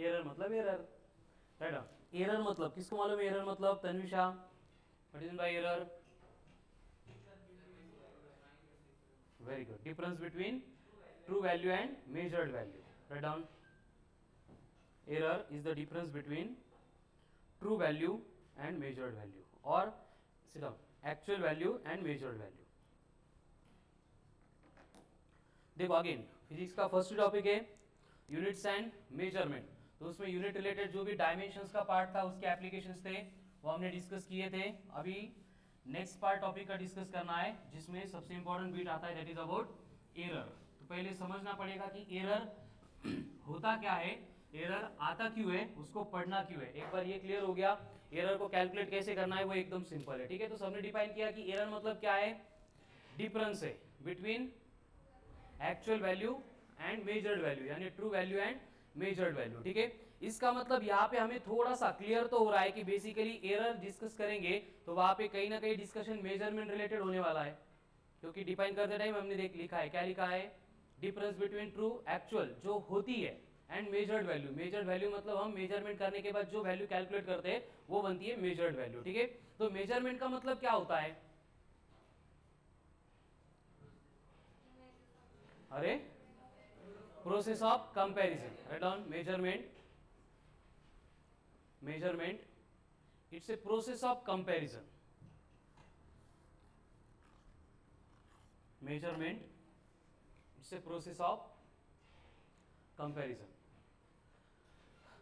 Error मतलब error, right. Error मतलब किसको मालूम है? एरर मतलब Tanvisha, what is by error? Very good, difference between true value and measured value, write down. Error is the difference between true value and measured value, और actual value and measured value. देखो again physics का first topic है units and measurement, तो उसमें unit related जो भी dimensions का part था उसके एप्लीकेशंस थे वो हमने डिस्कस किए थे। अभी नेक्स्ट पार्ट टॉपिक का डिस्कस करना है जिसमें सबसे इंपॉर्टेंट बीट आता है, दैट इज अबाउट एरर। तो पहले समझना पड़ेगा कि एरर होता क्या है, एरर आता क्यों है, उसको पढ़ना क्यों है। एक बार ये क्लियर हो गया, एरर को कैलकुलेट कैसे करना है वो एकदम सिंपल है, ठीक है। तो सबने डिफाइन किया कि एरर मतलब क्या है, डिफरेंस है between actual value and measured value, यानी true value and measured value, ठीक है। इसका मतलब यहाँ पे हमें थोड़ा सा क्लियर तो हो रहा है कि बेसिकली एरर डिस्कस करेंगे तो वहां पे कहीं ना कहीं डिस्कशन मेजरमेंट रिलेटेड होने वाला है, क्योंकि डिफाइन करते टाइम हमने लिखा है, क्या लिखा है, डिफरेंस बिटवीन ट्रू एक्चुअल जो होती है and measured value. Measured value मतलब हम मेजरमेंट करने के बाद जो वैल्यू कैलकुलेट करते हैं वो बनती है मेजर्ड वैल्यू, ठीक है। तो मेजरमेंट का मतलब क्या होता है? अरे process of comparison, write down. Measurement it's a process of comparison, measurement it's a process of comparison.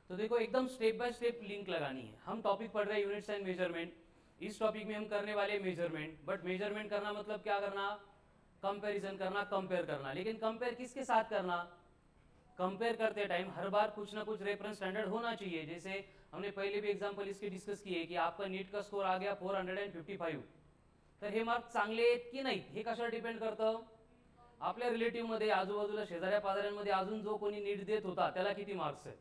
तो देखो एकदम स्टेप बाय स्टेप लिंक लगानी है। हम टॉपिक पढ़ रहे हैं यूनिट्स एंड मेजरमेंट, इस टॉपिक में हम करने वाले मेजरमेंट, बट मेजरमेंट करना मतलब क्या करना, कंपैरिजन करना, कंपेयर करना। लेकिन कंपेयर किसके साथ करना? कंपेयर करते टाइम हर बार कुछ ना कुछ रेफरेंस स्टैंडर्ड होना चाहिए। जैसे हमने पहले भी एग्जांपल इसके डिस्कस किए कि आपका नीट का स्कोर आ गया 455, तर हे मार्क चांगले आहेत की नाही हे कशावर डिपेंड करतं? आपल्या रिलेटिव्ह मध्ये, आजूबाजूला शेजाऱ्या पाजाऱ्यांमध्ये अजून जो कोणी नीट देत होता त्याला किती मार्क्स आहेत,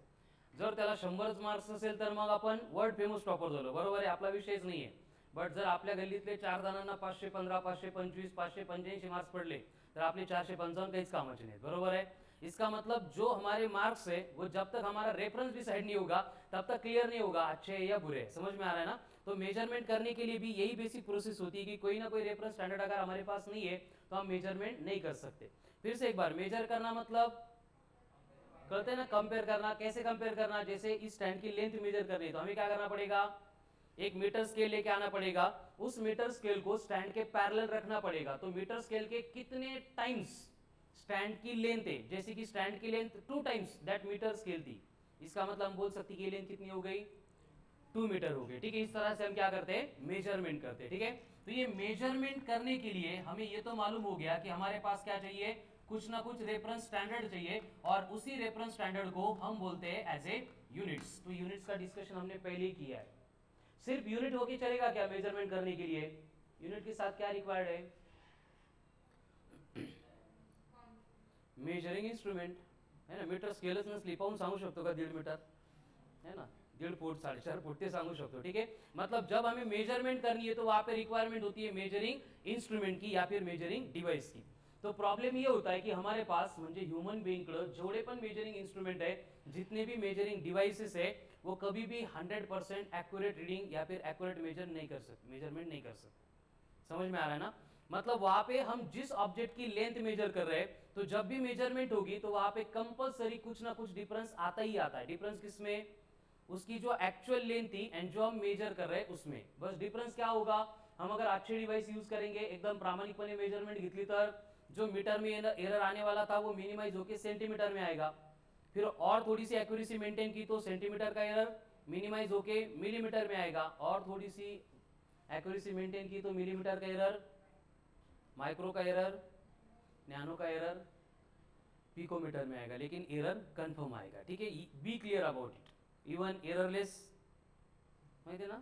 जर त्याला 100च मार्क्स असेल तर मग आपण वर्ल्ड फेमस टॉपर झालो, बरोबर आहे, आपला विषयच नाहीये। बट जर आपल्या गल्लीतले 4 जणांना 515, 525, 585 मार्क्स पडले तर आपले 455 काहीच कामाचे नाहीत, बरोबर है। इसका मतलब जो हमारे मार्क्स है वो जब तक हमारा रेफरेंस डिसाइड नहीं होगा तब तक क्लियर नहीं होगा अच्छे है या बुरे, समझ में आ रहा है ना। तो मेजरमेंट करने के लिए भी यही बेसिक प्रोसेस होती है कि कोई ना कोई रेफरेंस स्टैंडर्ड अगर हमारे पास नहीं है तो हम मेजरमेंट नहीं कर सकते। फिर से एक बार, मेजर करना मतलब करते हैं ना, कंपेयर करना। कैसे कंपेयर करना? जैसे इस स्टैंड की लेंथ मेजर करनी है तो हमें क्या करना पड़ेगा, एक मीटर स्केल लेके आना पड़ेगा, उस मीटर स्केल को स्टैंड के पैरेलल रखना पड़ेगा। तो मीटर स्केल के कितने टाइम्स स्टैंड की लेंथ है, जैसे कि स्टैंड की length 2 times that metre scale थी, इसका मतलब हम बोल सकते हैं कि लेंथ कितनी हो गई, 2 मीटर हो गई, ठीक है। इस तरह से हम क्या करते हैं, मेजरमेंट करते हैं, ठीक है। तो ये मेजरमेंट करने के लिए हमें ये तो मालूम हो गया कि हमारे पास क्या चाहिए, कुछ ना कुछ रेफरेंस स्टैंडर्ड चाहिए, और उसी रेफरेंस स्टैंडर्ड को हम बोलते हैं एज ए यूनिट्स। तो यूनिट्स का डिस्कशन हमने पहले ही किया है। सिर्फ यूनिट होके चलेगा क्या मेजरमेंट करने के लिए? यूनिट के साथ क्या रिक्वायर्ड है? मेजरिंग इंस्ट्रूमेंट है ना। मीटर स्केलच नसली पाहून सांगू शकतो का 1.5 मीटर है ना, 1.5 फुट 4.5 फुट ते सांगू शकतो, ठीक है। मतलब जब हमें मेजरमेंट करनी है तो वहां पे रिक्वायरमेंट होती है मेजरिंग इंस्ट्रूमेंट की या फिर मेजरिंग डिवाइस की। तो प्रॉब्लम ये होता है कि हमारे पास म्हणजे ह्यूमन बीइंग कडे जेवढे पण मेजरिंग इंस्ट्रूमेंट है, जितने भी मेजरिंग डिवाइसेस है, वो कभी भी 100% एक्यूरेट रीडिंग या फिर एक्यूरेट मेजरमेंट नहीं कर सकते। समझ में आ रहा है ना। मतलब वहां पे हम जिस ऑब्जेक्ट की लेंथ मेजर कर रहे हैं तो जब भी मेजरमेंट होगी तो वहां पे कंपलसरी कुछ ना कुछ डिफरेंस आता ही आता है। डिफरेंस किसमें? उसकी जो एक्चुअल लेंथ थी एंड जो हम मेजर कर रहे हैं उसमें। बस डिफरेंस क्या होगा, हम अगर अच्छे डिवाइस यूज करेंगे, एकदम प्रामाणिकपणे मेजरमेंट घेतली तर जो मीटर में एरर आने वाला था वो मिनिमाइज होकर सेंटीमीटर में आएगा। फिर और थोड़ी सी एक्यूरेसी मेंटेन की तो सेंटीमीटर का एरर मिनिमाइज होके मिलीमीटर में आएगा, और थोड़ी सी एक्यूरेसी मेंटेन की तो मिलीमीटर का एरर, माइक्रो का एरर, नैनो का एरर पिकोमीटर में आएगा, लेकिन एरर कंफर्म आएगा, ठीक है। Be clear about it. Even errorless माहिती आहे ना,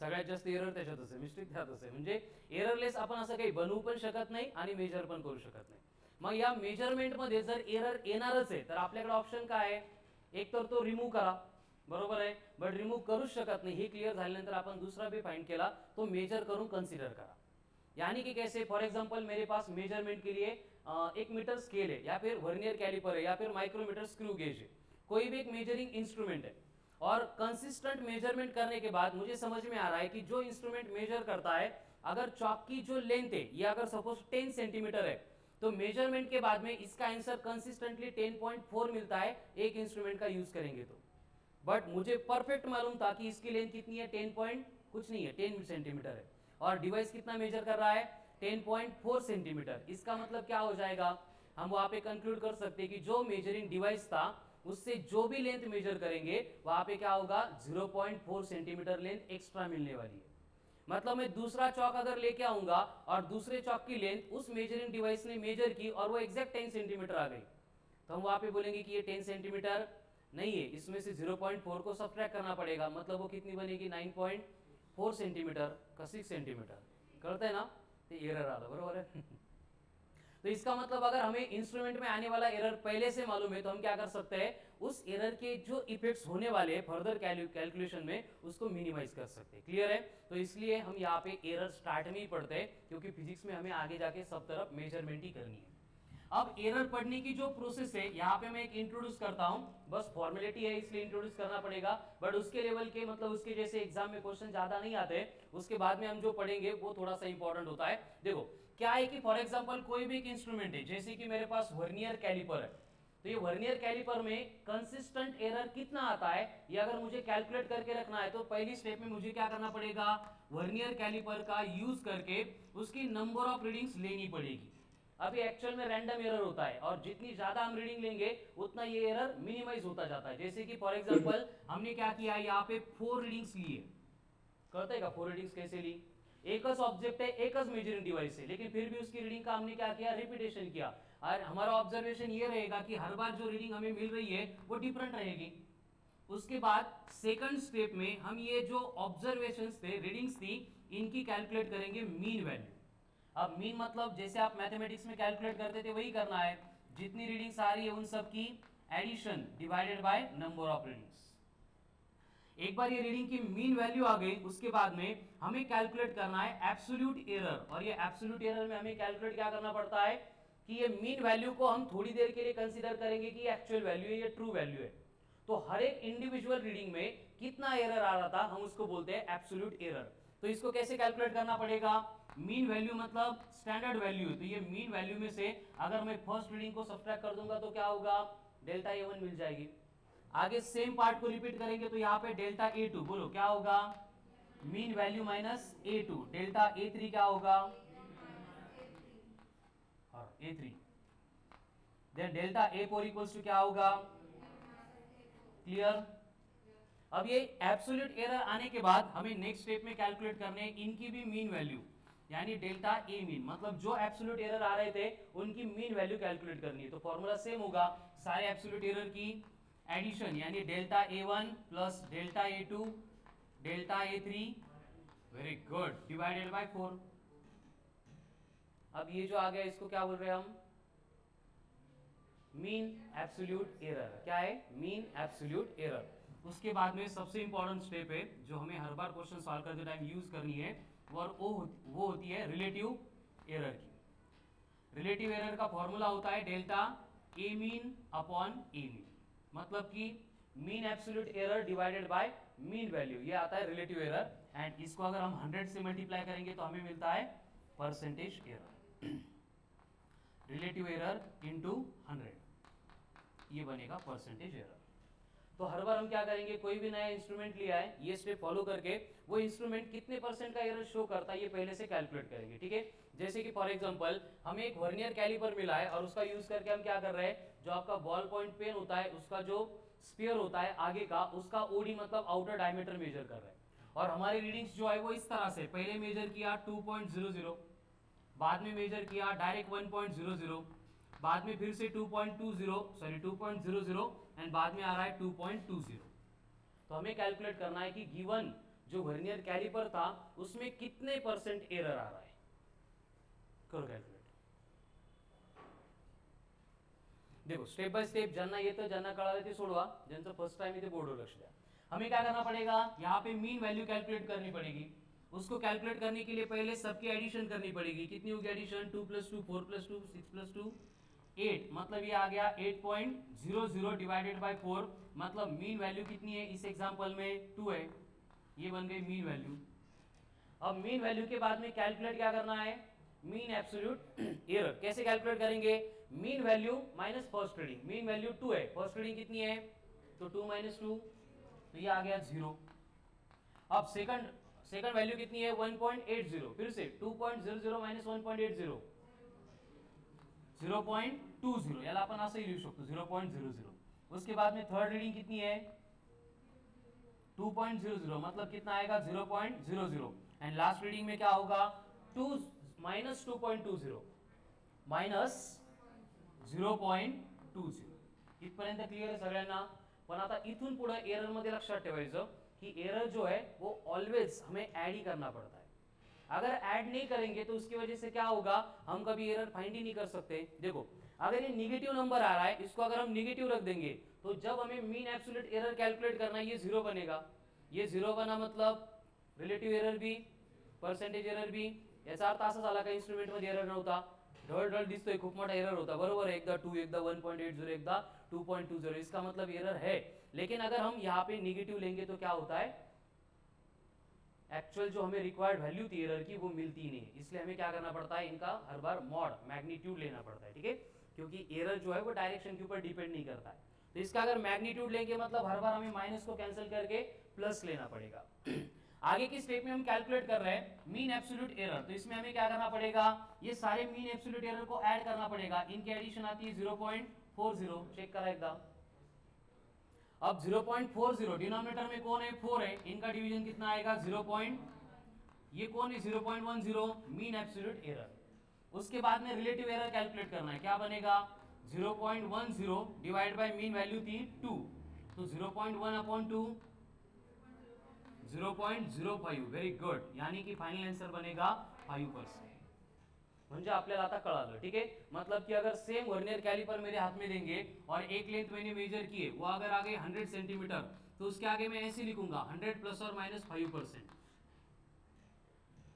सगळ्यात जास्त एरर त्याच्यातच आहे, मिस्टेक त्यातच आहे। म्हणजे एररलेस आपण असं काही बनवू पण शकत नाही आणि मेजर पण करू शकत नाही। मग या मेजरमेंट मध्ये जर एरर येणारच आहे तर आपल्याकडे ऑप्शन काय आहे, एक तर तो रिमूव्ह करा, बरोबर आहे, बट रिमूव्ह करूच शकत नाही। हे क्लियर झाल्यानंतर आपण दुसरा भी फाइंड केला, तो मेजर करून कंसिडर करा। यानी कि कैसे, फॉर एग्जांपल मेरे पास मेजरमेंट के लिए एक मीटर स्केल है या फिर वर्नियर कैलिपर है या फिर माइक्रोमीटर स्क्रू गेज है, कोई भी एक मेजरिंग इंस्ट्रूमेंट है और कंसिस्टेंट मेजरमेंट करने के बाद मुझे समझ में आ रहा है कि जो इंस्ट्रूमेंट मेजर करता है, अगर चॉक की जो लेंथ है ये अगर सपोज 10 सेंटीमीटर है, तो मेजरमेंट के बाद में इसका आंसर कंसिस्टेंटली 10.4 मिलता है एक इंस्ट्रूमेंट का यूज करेंगे तो। बट मुझे परफेक्ट मालूम था कि इसकी लेंथ कितनी है, 10 पॉइंट कुछ नहीं है, 10 सेंटीमीटर है, और डिवाइस कितना मेजर कर रहा है, 10.4 सेंटीमीटर। इसका मतलब क्या हो जाएगा, हम वहां पे कंक्लूड कर सकते हैं कि जो मेजरिंग डिवाइस था उससे जो भी लेंथ मेजर करेंगे वहां पे क्या होगा, 0.4 सेंटीमीटर लेंथ एक्स्ट्रा मिलने वाली है। मतलब मैं दूसरा चौक अगर लेके आऊंगा और दूसरे चौक की लेंथ उस मेजरिंग डिवाइस ने मेजर की और वो एग्जैक्ट 10 सेंटीमीटर आ गई, तो हम वहां पे बोलेंगे कि ये 10 सेंटीमीटर नहीं है, इसमें से 0.4 को सब्ट्रैक्ट करना पड़ेगा, मतलब वो कितनी बनेगी, 9.4 सेंटीमीटर का 6 सेंटीमीटर करते हैं ना, तो एरर आ रहा, बरोबर है। तो इसका मतलब अगर हमें इंस्ट्रूमेंट में आने वाला एरर पहले से मालूम है तो हम क्या कर सकते हैं, उस एरर के जो इफेक्ट्स होने वाले फर्दर कैलकुलेशन में उसको मिनिमाइज कर सकते हैं। क्लियर है? तो इसलिए हम यहाँ पे एरर स्टार्ट में ही पढ़ते हैं, क्योंकि फिजिक्स में हमें आगे जाके सब तरफ मेजरमेंट ही करनी है। अब एरर पढ़ने की जो प्रोसेस है यहाँ पे मैं एक इंट्रोड्यूस करता हूँ, बस फॉर्मेलिटी है इसलिए इंट्रोड्यूस करना पड़ेगा, बट उसके लेवल के मतलब उसके जैसे एग्जाम में क्वेश्चन ज्यादा नहीं आते, उसके बाद में हम जो पढ़ेंगे वो थोड़ा सा इंपॉर्टेंट होता है। देखो क्या है कि फॉर एग्जांपल कोई भी एक इंस्ट्रूमेंट है, जैसे कि मेरे पास वर्नियर कैलिपर है, तो ये वर्नियर कैलिपर में कंसिस्टेंट एरर कितना आता है ये अगर मुझे कैलकुलेट करके रखना है, तो पहली स्टेप में मुझे क्या करना पड़ेगा, वर्नियर कैलिपर का यूज करके उसकी नंबर ऑफ रीडिंग्स लेनी पड़ेगी। अभी एक्चुअल में रैंडम एरर होता है और जितनी ज्यादा हम रीडिंग लेंगे उतना ये एरर मिनिमाइज होता जाता है। जैसे कि फॉर एग्जांपल हमने क्या किया, यहाँ पे 4 रीडिंग्स लिए, करते हैं 4 रीडिंग्स कैसे ली, एकच ऑब्जेक्ट है, एकच मेजरिंग डिवाइस है, लेकिन फिर भी उसकी रीडिंग का हमने क्या किया, रिपीटेशन किया, और हमारा ऑब्जर्वेशन ये रहेगा कि हर बार जो रीडिंग हमें मिल रही है वो डिफरेंट रहेगी। उसके बाद सेकंड स्टेप में हम ये जो ऑब्जर्वेशंस थे, रीडिंग्स थी, इनकी कैलकुलेट करेंगे मीन वैल्यू। अब मीन मतलब जैसे आप मैथमेटिक्स में कैलकुलेट करते थे वही करना है, जितनी रीडिंग्स आ रही है उन सब की addition divided by number of readings. एक बार ये रीडिंग की मीन वैल्यू आ गई, उसके बाद में हमें कैलकुलेट करना है एब्सोल्यूट एरर, और ये एब्सोल्यूट एरर में हमें कैलकुलेट क्या करना पड़ता है कि ये मीन वैल्यू को हम थोड़ी देर के लिए कंसीडर करेंगे कि एक्चुअल वैल्यू है या ट्रू वैल्यू है। तो हर एक इंडिविजुअल रीडिंग में कितना एरर आ रहा था हम उसको बोलते हैं एब्सोल्यूट एरर। तो इसको कैसे कैलकुलेट करना पड़ेगा, मीन वैल्यू मतलब स्टैंडर्ड वैल्यू, तो ये मीन वैल्यू में से अगर मैं फर्स्ट रीडिंग को सब्ट्रैक्ट कर दूंगा तो क्या होगा, डेल्टा A1 मिल जाएगी। आगे सेम पार्ट को रिपीट करेंगे तो यहाँ पे डेल्टा A2, बोलो क्या होगा, mean value minus A2, delta A3 क्या होगा, A3, then delta A4 equals to क्या होगा, क्लियर। अब ये एब्सोल्यूट एरर आने के बाद हमें नेक्स्ट स्टेप में कैलकुलेट करने इनकी भी मीन वैल्यू, यानी डेल्टा ए मीन, मतलब जो एब्सोल्यूट एरर आ रहे थे उनकी मीन वैल्यू कैलकुलेट करनी है। तो फॉर्मूला सेम होगा, सारे एब्सोल्यूट एरर की एडिशन यानी delta A1 plus delta A2 delta A3, very good, divided by 4। अब ये जो आ गया इसको क्या बोल रहे हैं हम, मीन एब्सोल्यूट एरर। क्या है, मीन एब्सोल्यूट एरर। उसके बाद में सबसे इंपॉर्टेंट स्टेप है जो हमें हर बार क्वेश्चन सॉल्व करते टाइम यूज करनी है, वो होती है रिलेटिव एरर की। रिलेटिव एरर का फॉर्मूला होता है delta A mean upon A mean, मतलब कि mean absolute error divided by mean value, ये आता है रिलेटिव एरर। एंड इसको अगर हम 100 से मल्टीप्लाई करेंगे तो हमें मिलता है percentage error. Relative error into 100, ये बनेगा परसेंटेज एरर। तो हर बार हम क्या करेंगे, कोई भी नया इंस्ट्रूमेंट लिया है, ये स्टेप फॉलो करके वो इंस्ट्रूमेंट कितने परसेंट का एरर शो करता है ये पहले से कैलकुलेट करेंगे, ठीक है। जैसे कि फॉर एग्जांपल हमें एक वर्नियर कैलिपर मिला है और उसका यूज करके हम क्या कर रहे हैं, जो आपका बॉल पॉइंट पेन होता है उसका जो स्फीयर होता है आगे का, उसका ओडी मतलब आउटर डायमीटर मेजर कर रहे हैं। और हमारी रीडिंग्स जो है वो इस तरह से, पहले मेजर किया 2.00, बाद में मेजर किया डायरेक्ट 1.00, बाद में फिर से 2.00 एंड बाद में आ रहा है 2.20। तो हमें कैलकुलेट करना है कि गिवन जो वर्नियर कैलिपर था उसमें कितने परसेंट एरर आ रहा है, करो कैलकुलेट। देखो स्टेप बाय स्टेप ज्यांना येतं ज्यांना कळालं ते सोडवा, ज्यांचं फर्स्ट टाइम इथे बोर्डवर लक्ष द्या। हमें क्या करना पड़ेगा, यहाँ पे मीन वैल्यू कैलकुलेट करनी पड़ेगी। उसको कैलकुलेट करने के लिए पहले सबकी एडिशन करनी पड़ेगी। कितनी होगी एडिशन, 2 + 2 4 + 2 6 + 2 8 मतलब ये आ गया 8.00 डिवाइडेड बाय 4, मतलब मीन वैल्यू कितनी है इस एग्जांपल में 2 है, ये बन गई मीन वैल्यू। अब मीन वैल्यू के बाद में कैलकुलेट क्या करना है, मीन एब्सोल्यूट एरर। कैसे कैलकुलेट करेंगे, mean value minus first reading, mean value 2 है, फर्स्ट रीडिंग कितनी है, तो 2 माइनस 2, तो ये आ गया 0। अब सेकंड वैल्यू कितनी है 1.80, फिर से 2.00 माइनस 1.80 0.20, याला आपण असंही लिहू शकतो 0.00। उसके बाद में थर्ड रीडिंग कितनी है 2.00, मतलब कितना आएगा 0.00, एंड लास्ट रीडिंग में क्या होगा 2 माइनस 2.20 माइनस 0.20। इथपर्यंत क्लियर आहे सगळ्यांना। पण आता इथून पुढे एरर मध्ये लक्षात ठेवायचं कि एरर जो है वो ऑलवेज हमें ऐड ही करना पड़ता है। अगर ऐड नहीं करेंगे तो उसकी वजह से क्या होगा, हम कभी एरर फाइंड ही नहीं कर सकते। देखो अगर ये निगेटिव नंबर आ रहा है, इसको अगर हम निगेटिव रख देंगे तो जब हमें मीन एब्सोल्यूट एरर कैलकुलेट करना है ये 0 बनेगा, ये 0 बना मतलब रिलेटिव एरर भी पर्सेंटेज एरर भी, याचा अर्थ असा झाला का इन्स्ट्रुमेंट मध्ये एरर नव्हता, ढळ दिसतोय खूप मोठा एरर होता, बरोबर है, एकदा 2 एकदा 1.80 एकदा 2.20, इसका मतलब एरर है। लेकिन अगर हम यहाँ पे निगेटिव लेंगे तो क्या होता है, एक्चुअल जो हमें रिक्वायर्ड वैल्यू थी एरर की वो मिलती नहीं, इसलिए हमें क्या करना पड़ता है, इनका हर बार मॉड मैग्नीट्यूड लेना पड़ता है, ठीक है, क्योंकि एरर जो है वो डायरेक्शन के ऊपर डिपेंड नहीं करता है। तो इसका अगर मैग्नीट्यूड लेंगे मतलब हर बार हमें माइनस को कैंसिल करके प्लस लेना पड़ेगा। आगे की स्टेप में हम कैलकुलेट कर रहे हैं मीन एब्सोल्यूट एरर, तो इसमें हमें क्या करना पड़ेगा, ये सारे मीन एब्सोल्यूट एरर को ऐड करना पड़ेगा, इनकी एडिशन आती है 0.40, चेक करा एकदम। अब 0.40 डिनोमिनेटर में कौन है 4 है, इनका डिवीजन कितना आएगा 0. ये कौन है 0.10 मीन एब्सोल्यूट एरर। उसके बाद में रिलेटिव एरर कैलकुलेट करना है, क्या बनेगा 0.10 डिवाइड बाय मीन वैल्यू थी 2, तो 0.1 अपॉन 2 0.05, वेरी गुड, यानी कि फाइनल आंसर बनेगा 5%। म्हणजे आपल्याला आता कळालं, ठीक है, मतलब कि अगर सेम वर्नियर कैलिपर मेरे हाथ में देंगे और एक लेंथ मैंने मेजर की है, वो अगर आगे 100 सेंटीमीटर, तो उसके आगे मैं ऐसे लिखूंगा 100 प्लस और माइनस 5%।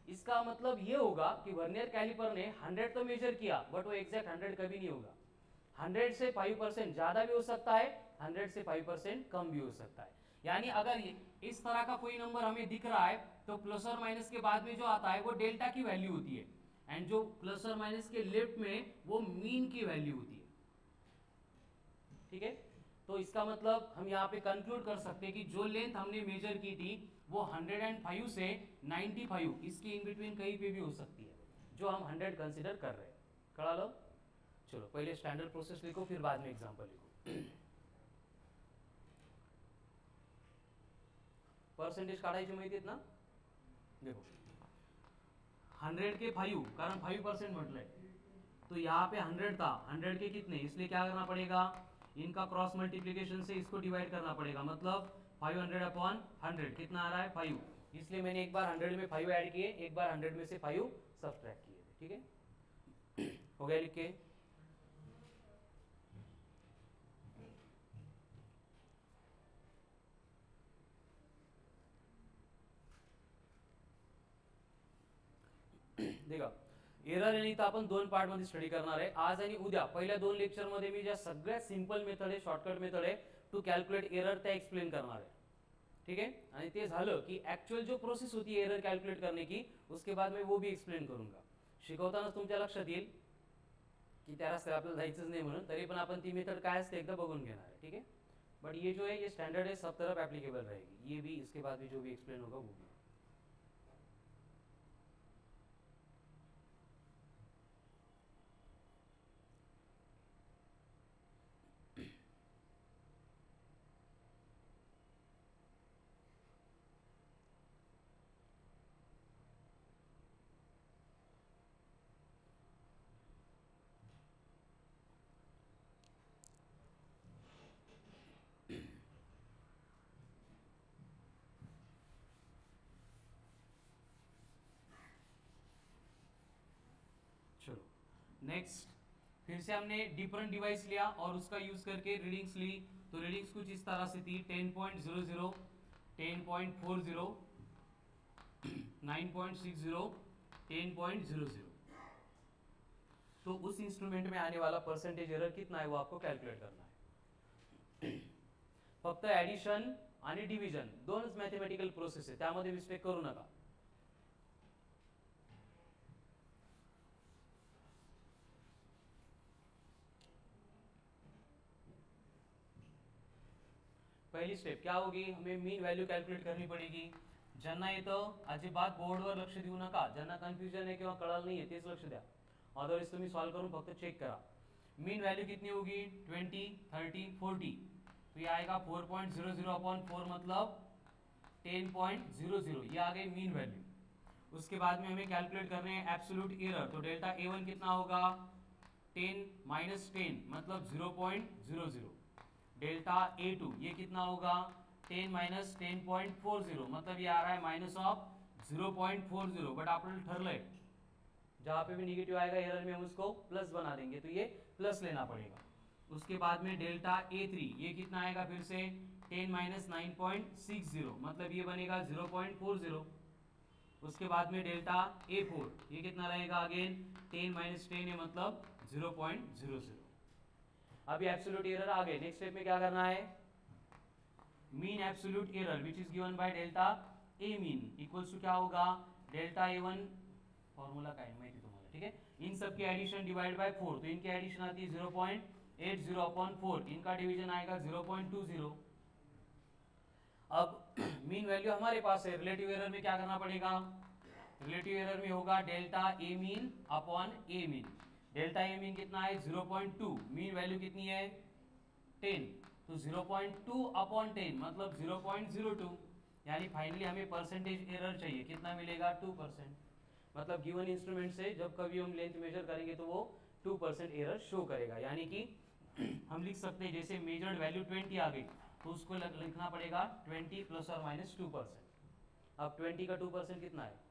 इसका मतलब ये होगा कि वर्नियर कैलिपर ने 100 तो मेजर किया बट वो एग्जैक्ट 100 कभी नहीं होगा, 100 से 5% ज्यादा भी हो सकता है, 100 से 5% कम भी हो सकता है। यानी अगर इस तरह का कोई नंबर हमें दिख रहा है तो प्लस और माइनस के बाद में जो आता है वो डेल्टा की वैल्यू होती है, एंड जो प्लस और माइनस के लेफ्ट में वो मीन की वैल्यू होती है, ठीक है। तो इसका मतलब हम यहाँ पे कंक्लूड कर सकते हैं कि जो लेंथ हमने मेजर की थी वो 105 से 95 इसके इन बिटवीन कहीं पे भी हो सकती है, जो हम 100 कंसिडर कर रहे हैं। कड़ा लो, चलो पहले स्टैंडर्ड प्रोसेस लिखो फिर बाद में एग्जांपल लिखो। परसेंटेज काढायची माहिती आहेत ना, देखो 100 के 5, कारण 5% म्हटलंय, तो यहाँ पे 100 था, 100 के कितने, इसलिए क्या करना पड़ेगा, इनका क्रॉस मल्टीप्लिकेशन से इसको डिवाइड करना पड़ेगा, मतलब 500 अपॉन 100 कितना आ रहा है 5, इसलिए मैंने एक बार 100 में 5 ऐड किए, एक बार 100 में से 5 सब्ट्रैक्ट किए, ठीक है। हो गया लिख के, देखा एरर आणि इथं आपण 2 पार्ट मध्ये स्टडी करणार आहे आज आणि उद्या। पहिल्या 2 लेक्चर मध्ये मी ज्या सगळ्यात सिंपल मेथड आहे, शॉर्टकट मेथड आहे टू कैलकुलेट एरर त्या एक्सप्लेन करणार आहे, ठीक है। आणि ते झालं की ऍक्च्युअल जो प्रोसेस होती है एरर कैलकुलेट करने की, उसके बाद मैं वो भी एक्सप्लेन करूंगा। शिकवताना तुमच्या लक्षात येईल की त्या रस्त्याला आपल्याला जायचंच नाही म्हणून, तरी पण आपण ती मेथड काय असते एकदा बघून घेणार आहे, ठीक है। बट ये जो है ये स्टैंडर्ड है, सब तरफ एप्लीकेबल रहेगी, ये भी इसके बाद भी जो भी एक्सप्लेन होगा वो भी। चलो नेक्स्ट, फिर से हमने डिफरेंट डिवाइस लिया और उसका यूज करके रीडिंग्स ली, तो रीडिंग्स कुछ इस तरह से थी 10.00, 10.40, 9.60, 10.00। तो उस इंस्ट्रूमेंट में आने वाला परसेंटेज एरर कितना है वो आपको कैलकुलेट करना है. फक्त ऍडिशन आणि डिव्हिजन दोनच मॅथमॅटिकल प्रोसेस आहे, त्यामध्ये मिस्टेक करू नका. पहली स्टेप क्या होगी, हमें मीन वैल्यू कैलकुलेट करनी पड़ेगी. ज्यांना येतं अजिबात बोर्डवर लक्ष देऊ नका, ज्यांना कन्फ्युजन आहे किंवा कळालं नाही तेच लक्ष द्या, अदरवाइज तुम्ही सॉल्व करून फक्त चेक करा. मीन वैल्यू कितनी होगी 20, 30, 40, तो ये आएगा 4.00 अपॉन 4 मतलब 10.00, ये आ गई मीन वैल्यू. उसके बाद में हमें कैलकुलेट करने हैं एब्सोल्यूट एरर, तो डेल्टा A1 कितना होगा 10 माइनस 10 मतलब 0.00. डेल्टा A2 ये कितना होगा 10 माइनस 10.40 मतलब ये आ रहा है माइनस ऑफ 0.40. बट आपने ठरलंय जहां पे भी निगेटिव आएगा एरर में हम उसको प्लस बना देंगे, तो ये प्लस लेना पड़ेगा. उसके बाद में डेल्टा A3 ये कितना आएगा फिर से 10 माइनस 9.60 मतलब ये बनेगा 0.40. उसके बाद में डेल्टा A4 ये कितना रहेगा अगेन 10 माइनस 10 है मतलब 0.00. अभी एब्सोल्यूट एरर आ गए. नेक्स्ट स्टेप में क्या करना है, mean absolute error which is given by delta A mean equals to क्या होगा डेल्टा A1, फॉर्मूला का है माहिती तुम्हाला, ठीक है. इन सब की एडिशन डिवाइड बाय 4, तो इनकी एडिशन आती है 0.80 अपॉन 4, इनका डिवीजन आएगा 0.20. अब मीन वैल्यू हमारे पास है, रिलेटिव एरर में क्या करना पड़ेगा, रिलेटिव एरर में होगा delta A mean upon A mean. Delta A mean कितना है 0.2, मीन वैल्यू कितनी है 10, तो 0.2 अपॉन 10 मतलब 0.02, यानी फाइनली हमें परसेंटेज एरर चाहिए, कितना मिलेगा 2%. मतलब गिवन इंस्ट्रूमेंट से जब कभी हम लेंथ मेजर करेंगे तो वो 2% एरर शो करेगा. यानी कि हम लिख सकते हैं जैसे मेजर्ड वैल्यू 20 आ गई तो उसको लिखना पड़ेगा 20 प्लस और माइनस 2%. अब 20 का 2% कितना है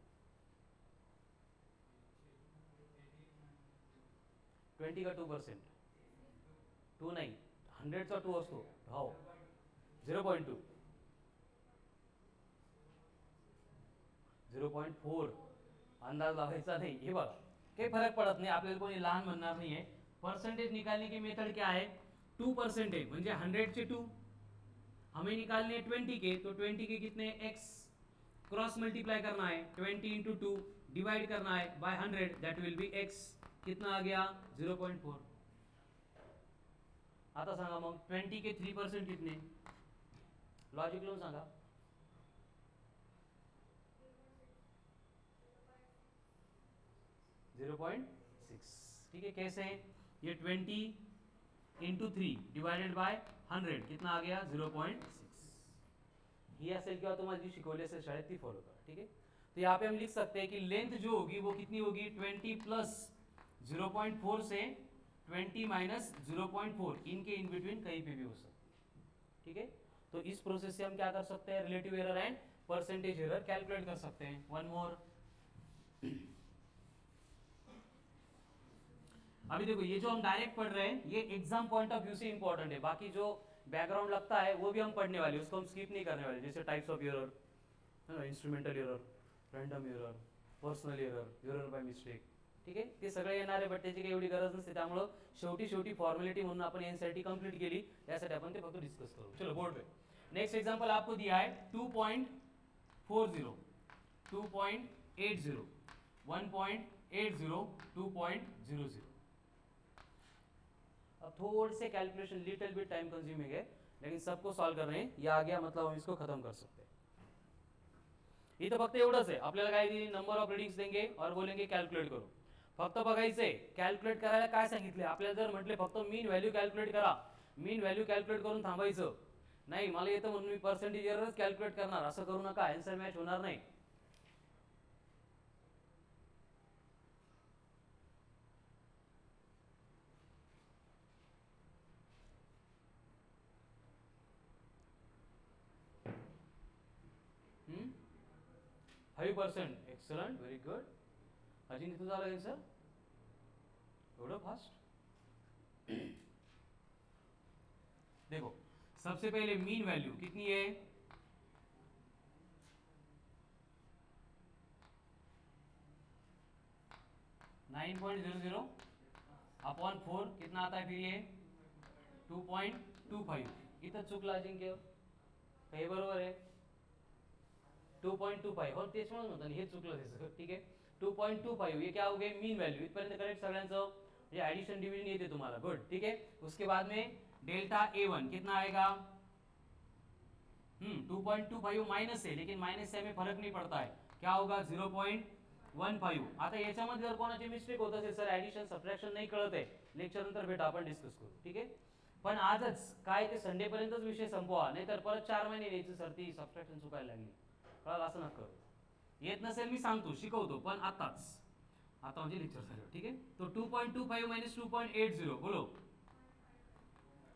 20 का 2%, 2 नाही 100चा 2 असतो, हो 0.2, 0.4 अंदाज लावायचा नाही. हे बघा काही फरक पडत नाही, आपल्याला कोणी लहान म्हणणार नाहीये. परसेंटेज निकालने की मेथड क्या है 2% म्हणजे 100 चे 2, हमें निकालने 20 के, तो 20 के कितने x क्रॉस मल्टीप्लाई करना है 20 इंटू 2 डिवाइड करना है by 100 that will be x, कितना आ गया 0.4. आता सांगा मग 20 के 3% कितने, लॉजिक लावून सांगा. 0.6. ठीक है, कैसे ये 20 इंटू 3 डिवाइडेड बाय 100 कितना आ गया 0.6. ही असेल किंवा तुम्हाला जी शिकवली असेल शाळेत ती फॉलो करा. ठीक है, तो यहाँ पे हम लिख सकते हैं कि लेंथ जो होगी वो कितनी होगी 20 प्लस 0.4 से 20 माइनस 0.4, इनके इन बिटवीन कहीं पे भी हो सकती है. ठीक है, तो इस प्रोसेस से हम क्या कर सकते हैं relative error and percentage error calculate कर सकते हैं. वन मोर, अभी देखो ये जो हम डायरेक्ट पढ़ रहे हैं ये एग्जाम पॉइंट ऑफ व्यू से इंपॉर्टेंट है, बाकी जो बैकग्राउंड लगता है वो भी हम पढ़ने वाले, उसको हम स्किप नहीं करने वाले. जैसे टाइप्स ऑफ एरर है ना, instrumental error, random error, personal error, error by mistake. ठीक आहे, ते सगळे येणार आहे, बट त्याची काही एवढी गरज नसते. त्यामुळे शेवटी फॉर्मॅलिटी म्हणून आपण एनसीईआरटी कंप्लीट केली, त्यासाठी आपण ते फक्त डिस्कस करू. चलो बोर्ड पे नेक्स्ट एग्जांपल आपको दिया है 2.40, 2.80, 1.80, 2.00. अब थोड़े से calculation little bit time consuming है, लेकिन सबको सॉल्व कर रहे हैं. ये आ गया मतलब हम इसको खत्म कर सकते हैं. इथं फक्त एवढंच आहे, आपल्याला काय नंबर ऑफ रीडिंग्स देंगे और बोलेंगे कैलकुलेट करो. फक्त बघायचंय कॅल्क्युलेट करायला काय सांगितले. आपल्याला जर म्हटले फक्त मीन व्हॅल्यू कॅल्क्युलेट करा, मीन व्हॅल्यू कॅल्क्युलेट करून थांबायचं नाही, मला येतं म्हणून मी पर्सेंटेज एररच कॅल्क्युलेट करणार, असं करू नका, आन्सर मॅच होणार नाही. हम्म 5%, एक्सलंट, व्हेरी गुड. अजून इथं झालं आन्सर एवढं फास्ट. देखो सबसे पहले मीन वैल्यू कितनी है 9.00, अपॉन 4 कितना आता है फिर ये 2.25. इथं चुकलं अजिंक्य, हे बरोबर आहे 2.25. हो तेच म्हणून होतं हे चुकलं त्याचं. ठीक आहे 2.25 ये क्या हो गए मीन वैल्यू. इथपर्यंत करेक्ट सगळ्यांचं. ये एडिशन डिवीजन येते तुम्हाला. गुड. ठीक है उसके बाद में डेल्टा A1 कितना आएगा 2.25 माइनस है, लेकिन माइनस से हमें फर्क नहीं पड़ता है. क्या होगा 0.15. आता याच्यामध्ये जर कोणाची मिस्टेक होत असेल सर ऍडिशन सबट्रॅक्शन नाही कळत आहे, लेक्चर नंतर भेटा आपण डिस्कस करू. ठीक आहे पण आजच काय ते संडे पर्यंतच विषय संपवा, नाहीतर परत 4 महिने यायची सर ती सबट्रॅक्शन चुकायला लागली. कळलं असं नका करू. येत नसेल मी सांगतो शिकवतो पण आताच आता म्हणजे लेक्चर झालं. ठीक आहे तो 2.25 माइनस 2.80 बोलो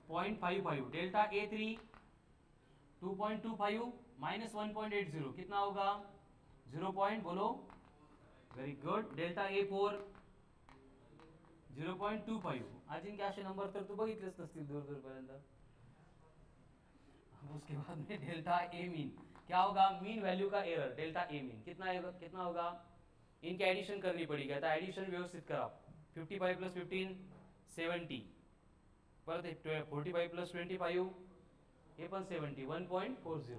0.55. डेल्टा A3 2.25 माइनस 1.80 कितना होगा 0. बोलो very good. Delta A4 0.25. Ajinkya असे नंबर तर तू बघितलेच नसतील दूर दूर पर्यंत. उसके बाद में डेल्टा A मीन क्या होगा मीन वैल्यू का एरर डेल्टा A मीन कितना होगा इनकी एडिशन करनी पड़ेगी. आता एडिशन व्यवस्थित करा. 55 प्लस 15 70 परत 45 प्लस 25 हे पण 70 1.40.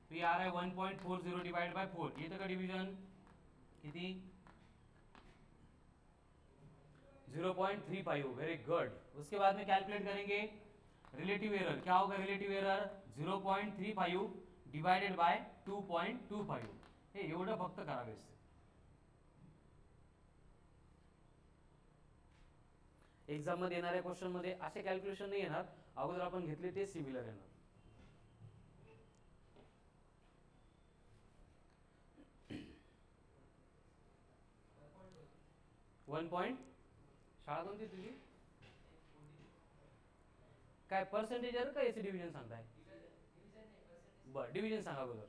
तो ये आ रहा है 1.40 डिवाइड बाय 4. ये का डिवीजन किती 0.35. Very good. उसके बाद में कैलकुलेट करेंगे रिलेटिव एरर. क्या होगा रिलेटिव एरर 0.35 डिवाइडेड बाय 2.25. हे एवढं फक्त करावे. एग्जाम मध्ये येणाऱ्या क्वेश्चन मध्ये असे कॅल्क्युलेशन नाही येणार, अगोदर आपण घेतले ते सिमिलर येणार. 1. शाळा कोणती तुझी काय पर्सेंटेज आहे का याचे डिव्हिजन सांगताय. बर डिव्हिजन सांगा अगोदर.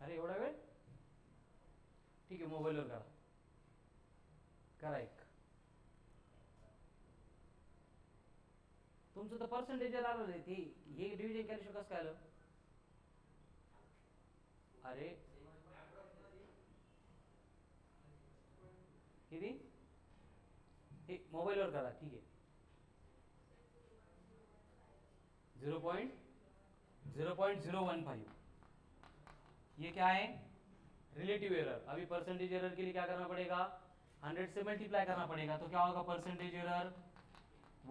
अरे एवढा वेळ. ठीक आहे मोबाईलवर करा करा एक. तुमचं तर पर्सेंटेज आलं नाही ती हे डिव्हिजन कॅल्क्युलेशन कसं काय आलं. अरे किती हे मोबाईलवर करा. ठीक आहे 0.015. ये क्या है रिलेटिव एरर. अभी परसेंटेज एरर के लिए क्या करना पड़ेगा 100 से मल्टीप्लाई करना पड़ेगा. तो क्या होगा परसेंटेज एरर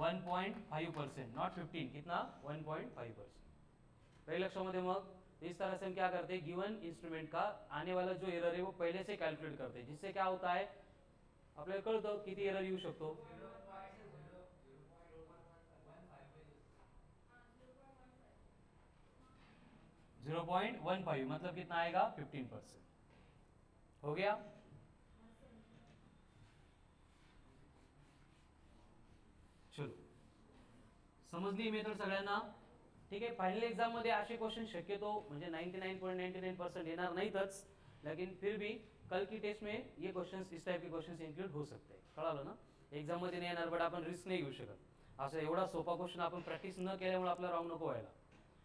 1.5%. नॉट 15. कितना 1.5%. पहले लक्षामध्ये मग इस तरह से हम क्या करते हैं गिवन इंस्ट्रूमेंट का आने वाला जो एरर है वो पहले से कैलकुलेट करते हैं, जिससे क्या होता है आपल्याला कळतं किती एरर येऊ शकतो. 0.15 मतलब कितना आएगा 15%. हो गया. चलो समजली मेथड सगळ्यांना. ठीक आहे फायनल एग्जाम मध्ये असे क्वेश्चन शक्यतो म्हणजे 99.99% येणार नाहीतच, लेकिन फिर भी कल की टेस्ट में ये क्वेश्चंस इस टाइप के क्वेश्चंस इंक्लूड हो सकते हैं. कळालं ना. एग्जाम मध्ये नाही येणार बट आपण रिस्क नाही घेऊ शकत. असं एवढा सोपा क्वेश्चन आपण प्रॅक्टिस न केल्यामुळे आपल्याला राऊंड नको व्हायला.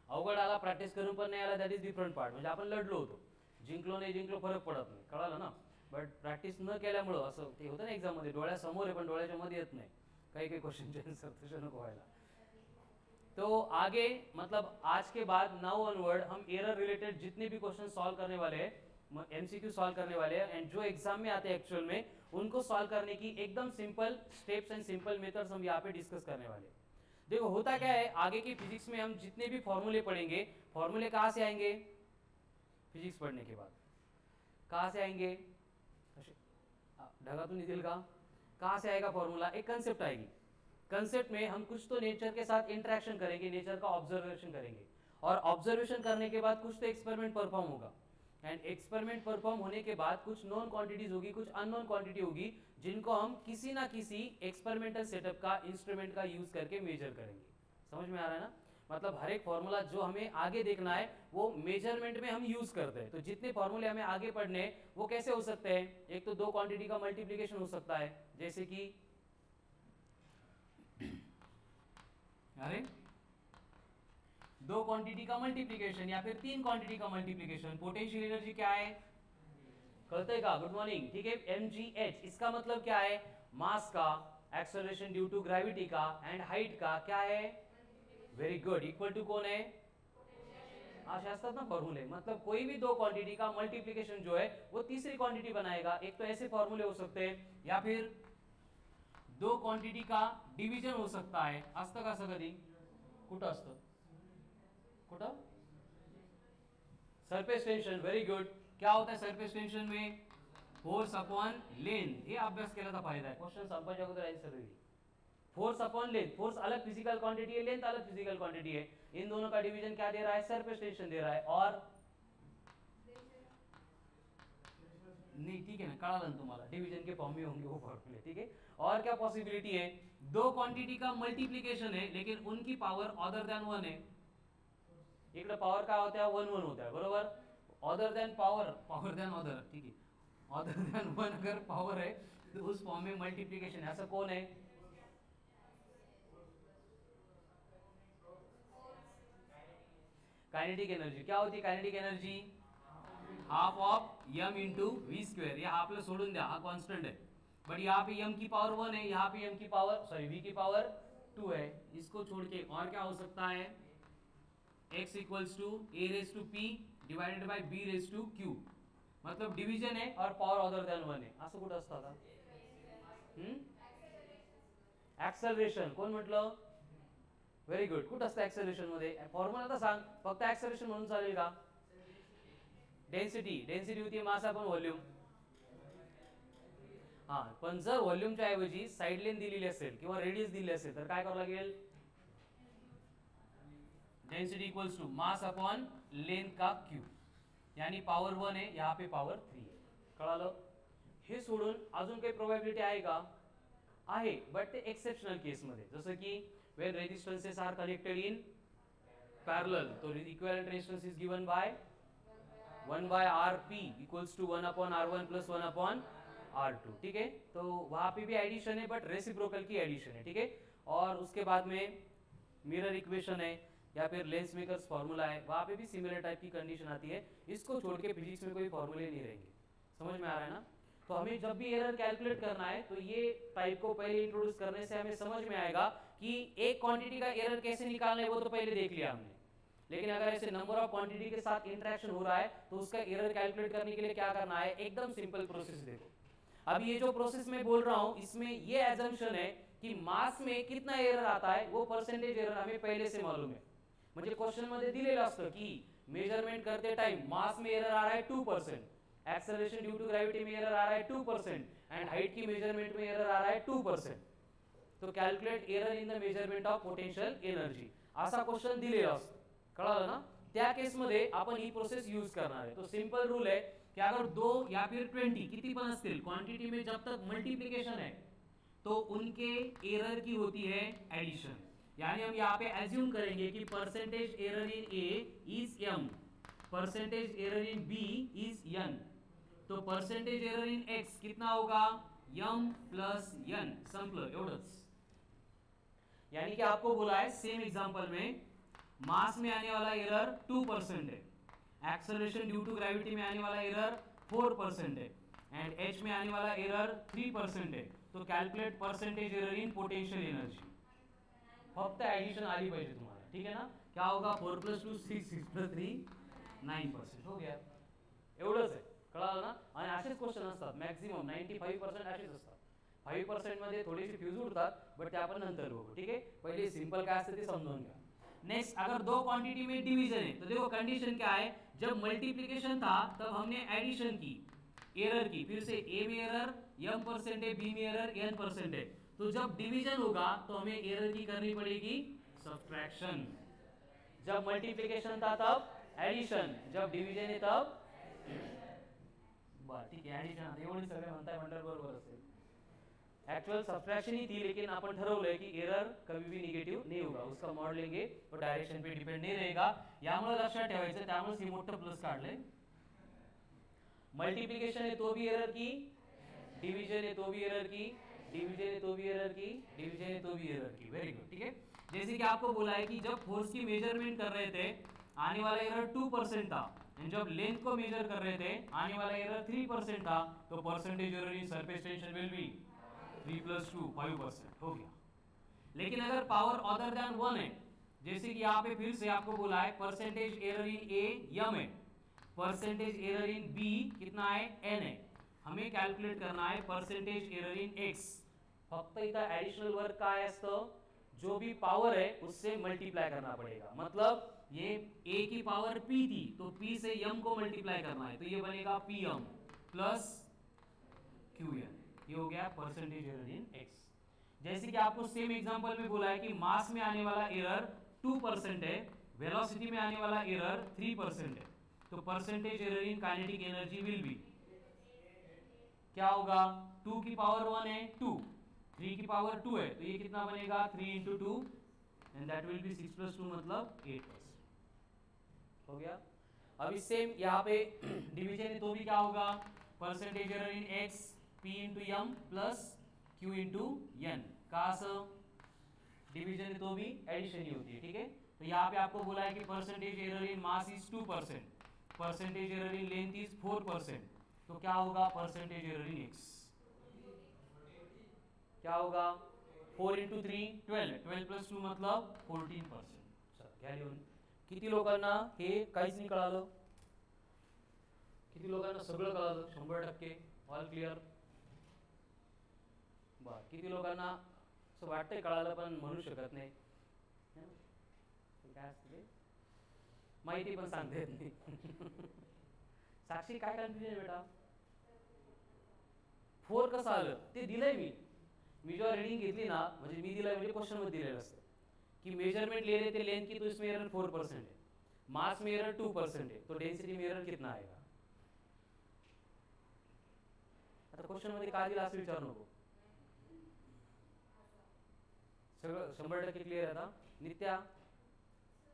अवघड आला प्रॅक्टिस करून पण नाही आला दॅट इज डिफरंट पार्ट. म्हणजे आपण लढलो होतो जिंकलो नाही जिंकलो फरक पडत नाही. कळालं ना. बट प्रॅक्टिस न केल्यामुळं असं ते होतं ना एग्जाम मध्ये डोळ्यासमोर आहे पण डोळ्याच्या मध्ये येत नाही काही काही क्वेश्चनचे आंसर तसे नको व्हायला. तो आगे मतलब आज के बाद नाउ ऑनवर्ड हम एरर रिलेटेड जितने भी क्वेश्चन सॉल्व करने वाले हैं एमसीक्यू सॉल्व करने वाले हैं एंड जो एग्जाम में आते हैं एक्चुअल में उनको सॉल्व करने की एकदम simple steps and simple methods हम यहाँ पे डिस्कस करने वाले हैं. देखो होता क्या है आगे की फिजिक्स में हम जितने भी फॉर्मूले पढ़ेंगे फॉर्मूले कहाँ से आएंगे फिजिक्स पढ़ने के बाद कहाँ से आएंगे ढगातून येतील का. कहाँ से आएगा फॉर्मूला एक कंसेप्ट आएगी. कंसेप्ट में हम कुछ तो नेचर के साथ इंटरेक्शन करेंगे, नेचर का ऑब्जर्वेशन करेंगे और ऑब्जर्वेशन करने के बाद कुछ तो एक्सपेरिमेंट परफॉर्म होगा एंड एक्सपेरिमेंट परफॉर्म होने के बाद कुछ नॉन क्वांटिटीज होगी कुछ अननोन क्वांटिटी होगी जिनको हम किसी ना किसी एक्सपेरिमेंटल सेटअप का इंस्ट्रूमेंट का यूज करके मेजर करेंगे. समझ में आ रहा है ना. मतलब हर एक फॉर्मूला जो हमें आगे देखना है वो मेजरमेंट में हम यूज करते हैं। तो जितने फॉर्मूले हमें आगे पढ़ने हैं वो कैसे हो सकते हैं, एक तो दो क्वांटिटी का मल्टीप्लीकेशन हो सकता है, जैसे कि अरे दो क्वांटिटी का मल्टीप्लीकेशन या फिर तीन क्वांटिटी का मल्टीप्लीकेशन। पोटेंशियल एनर्जी क्या है, करते का गुड मॉर्निंग, ठीक है, mgh। इसका मतलब क्या है, मास का, एक्सेलरेशन ड्यू टू ग्रेविटी का एंड हाइट का क्या है, वेरी गुड, इक्वल टू कौन है, असतात ना फॉर्मूले। मतलब कोई भी दो क्वांटिटी का मल्टीप्लीकेशन जो है वो तीसरी क्वांटिटी बनाएगा। एक तो ऐसे फॉर्मूले हो सकते हैं या फिर दो क्वांटिटी का डिवीजन हो सकता है। असतं का असं कधी, कुठं असतं, कुठं, सरफेस टेंशन, वेरी गुड। क्या होता है सरफेस टेंशन में, फोर्स अपॉन लेंथ। ये अभ्यास केला तर फायदा आहे, क्वेश्चन संपायच्या अगोदर answer ready. Force upon length, force अलग फिजिकल क्वांटिटी है, लेंथ अलग फिजिकल क्वांटिटी है, इन दोनों का डिवीजन क्या दे रहा है, सरफेस टेंशन दे रहा है। और नहीं ठीक है ना, कळालं ना तुम्हाला, डिवीजन के फॉर्म में होंगे वो फॉर्मूले, ठीक है। और क्या पॉसिबिलिटी है, दो क्वांटिटी का मल्टीप्लीकेशन है लेकिन उनकी पावर अदर देन 1 है। इकडे पावर काय होत्या, 1 1 होत्या, बरोबर। Other than power, power than other, ठीक है, अदर देन 1 अगर पावर है तो उस फॉर्म में मल्टीप्लीकेशन, ऐसा कौन है, काइनेटिक एनर्जी। क्या होती है kinetic energy, half of m into V square. ये हाफला सोडून द्या, हा कॉन्स्टेंट है, बट यहाँ पे m की पावर 1 है, यहाँ पे m की पावर सॉरी v की पावर 2 है। इसको छोड़ के और क्या हो सकता है, x equals to a raise to p divided by b raise to q। मतलब डिवीजन है और पावर अदर देन 1 है, असं कुठं असतं आता, ऍक्सेलरेशन कोण म्हटलं, व्हेरी गुड, कुठं असतं ऍक्सेलरेशन मध्ये, फॉर्म्युला तर सांग, फक्त ऍक्सेलरेशन म्हणून चालेल का, डेन्सिटी, डेन्सिटी होती मास अपॉन व्हॉल्यूम। हां, पण जर व्हॉल्यूमच्या ऐवजी साइड लेंथ दिलेली असेल किंवा रेडियस दिली असेल तर काय करावं लागेल, density equals to mass upon length का क्यूब, यानी पावर 1 है, यहाँ पे पावर 3 है। कळालं, हे सोडून अजून काही प्रोबॅबिलिटी आहे का, आहे, बट ते एक्सेप्शनल केस मध्ये, जसं की when resistances are connected in parallel, तो equivalent resistance is given by 1 by rp equals to 1 upon r1 plus 1 upon r2, ठीक है। तो वहां पे भी एडिशन है बट रेसिप्रोकल की एडिशन है, ठीक है। और उसके बाद में मिरर इक्वेशन है या फिर लेंस मेकर्स फॉर्मूला है, वहां पे भी सिमिलर टाइप की कंडीशन आती है। इसको छोड़ के फिजिक्स में कोई फॉर्मूले नहीं रहेंगे, समझ में आ रहा है ना। तो हमें जब भी एरर कैलकुलेट करना है तो ये टाइप को पहले इंट्रोड्यूस करने से हमें समझ में आएगा कि एक क्वांटिटी का एरर कैसे निकालना है, वो तो पहले देख लिया हमने। लेकिन अगर ऐसे नंबर ऑफ क्वांटिटी के साथ इंटरेक्शन हो रहा है तो उसका एरर कैलकुलेट करने के लिए क्या करना है, एकदम सिंपल प्रोसेस देखो। अब ये जो प्रोसेस मैं बोल रहा हूं इसमें ये एजम्पशन है कि मास में कितना एरर आता है वो परसेंटेज एरर हमें पहले से मालूम है। म्हणजे क्वेश्चन मध्ये दिलेलं असतं की मेजरमेंट करते टाइम मास में एरर आ रहा है 2%, एक्सेलरेशन ड्यू टू ग्रेविटी में एरर आ रहा है 2% एंड हाइट की मेजरमेंट में एरर आ रहा है 2%। तो calculate error in the measurement of potential energy, असा क्वेश्चन दिलेला असतो, कळालं ना। त्या केस मध्ये आपण ही प्रोसेस यूज करणार आहे। तो सिंपल रूल है कि अगर 2 या फिर 20 कितनी पण असतील क्वांटिटी में जब तक मल्टीप्लिकेशन है तो उनके एरर की होती है एडिशन। यानी हम यहाँ पे एज्यूम करेंगे कि percentage error in A is m, percentage error in B is n। तो परसेंटेज एरर इन x कितना होगा, m प्लस n, संपलं एवढंच। यानी कि आपको बोला है सेम एग्जांपल में मास में आने वाला एरर 2% है, एक्सेलरेशन ड्यू टू ग्रेविटी में आने वाला एरर 4% है एंड h में आने वाला एरर 3% है। तो calculate percentage error in potential energy, फक्त एडिशन आली पाहिजे तुम्हाला, ठीक है ना। क्या होगा, 4 + 2 6, 6 + 3 9%, हो गया, एवढंच आहे, कळालं ना। आणि असेच क्वेश्चन असतात मॅक्सिमम 95% असेच असतात, 5% मध्ये थोडीशी फ्यूज उडतात बट ते आपण नंतर बघू, ठीक है। पहिले सिंपल काय असतं ते समजून घ्या। नेक्स्ट, अगर दो क्वांटिटी में डिवीजन है तो देखो कंडीशन क्या है, जब मल्टीप्लिकेशन था तब हमने एडिशन की एरर की, फिर से a में एरर m% है, b में एरर n% है। तो जब डिवीजन होगा तो हमें एरर की करनी पड़ेगी सब्ट्रैक्शन। जब मल्टीप्लिकेशन था तब एडिशन, जब डिवीजन है तब बरं ठीक आहे एडिशन। आता एवढी सगळे म्हणताय म्हणल्यावर बरोबर असेल। एक्चुअल सब्ट्रैक्शन ही थी, लेकिन अपन ठरवलंय की एरर कभी भी निगेटिव्ह नहीं होगा, उसका मॉड लेंगे तो डायरेक्शन पे डिपेंड नहीं रहेगा. यामुळे लक्षात ठेवायचं, त्यामुळे ही मोठं प्लस काढले. मल्टीप्लिकेशन है तो भी एरर की, डिवीजन है तो भी एरर की, डिवीजन है तो भी एरर की, डिवीजन है तो भी एरर की. Very good. ठीक है, जैसे कि आपको बोला है कि जब फोर्स की मेजरमेंट कर रहे थे आने वाला एरर 2% था, एंड जब लेंथ को मेजर कर रहे थे आने वाला एरर 3% था, तो percentage error in surface tension will be 3 + 2 5% हो गया. लेकिन अगर पावर अदर देन 1 है, जैसे कि यहाँ पे फिर से आपको बोला है परसेंटेज एरर इन ए यम है, परसेंटेज एरर इन बी कितना है एन है, हमें कॅल्क्युलेट करना है परसेंटेज एरर इन एक्स. फक्त इथं ऍडिशनल वर्क काय असतं, जो भी पावर है उससे मल्टीप्लाई करना पड़ेगा. मतलब ये a की पावर p थी तो p से m को मल्टीप्लाई करना है, तो ये बनेगा pm प्लस qn. ये हो गया परसेंटेज एरर इन x. जैसे कि आपको सेम एग्जांपल में बोला है कि मास में आने वाला एरर 2% है, वेलोसिटी में आने वाला एरर 3% है, तो percentage error in kinetic energy will be क्या होगा, 2 की पावर 1 है 2, 3 की पावर 2 है, तो ये कितना बनेगा 3 × 2 एंड दैट विल बी 6 + 2 मतलब 8%. हो गया. अभी सेम यहाँ पे डिवीजन है तो भी क्या होगा, percentage error in x p × m plus q × n. कहाँ से डिवीजन है तो भी एडिशन ही होती है. ठीक है, तो यहाँ पे आपको बोला है कि percentage error in mass is 2%, percentage error in length is 4%, तो क्या होगा परसेंटेज एरर इन x क्या होगा 4 × 3 12, 12 + 2 मतलब 14%. चल घ्या लिहून. किती लोकांना हे काहीच नाही कळालं, किती लोकांना सगळं कळालं 100%, ऑल क्लिअर. बर, किती लोकांना असं वाटतंय कळालं पण म्हणू शकत नाही, काय असते माहिती पण सांगता येत नाही. साक्षी काय कन्फ्युजन बेटा, 4 कसं आलं ते दिलंय मी जेव्हा रीडिंग घेतली ना, म्हणजे मी दिलंय म्हणजे क्वेश्चन मध्ये दिलेलं असतं कि मेजरमेंट ले रहे थे लेंथ की, तो इसमें एरर 4% है, मास में एरर 2% है, तो डेंसिटी में एरर कितना आएगा. आता क्वेश्चन मध्ये काय दिलं असं विचारू नको, सगळं 100% क्लिअर आहे. आता नित्या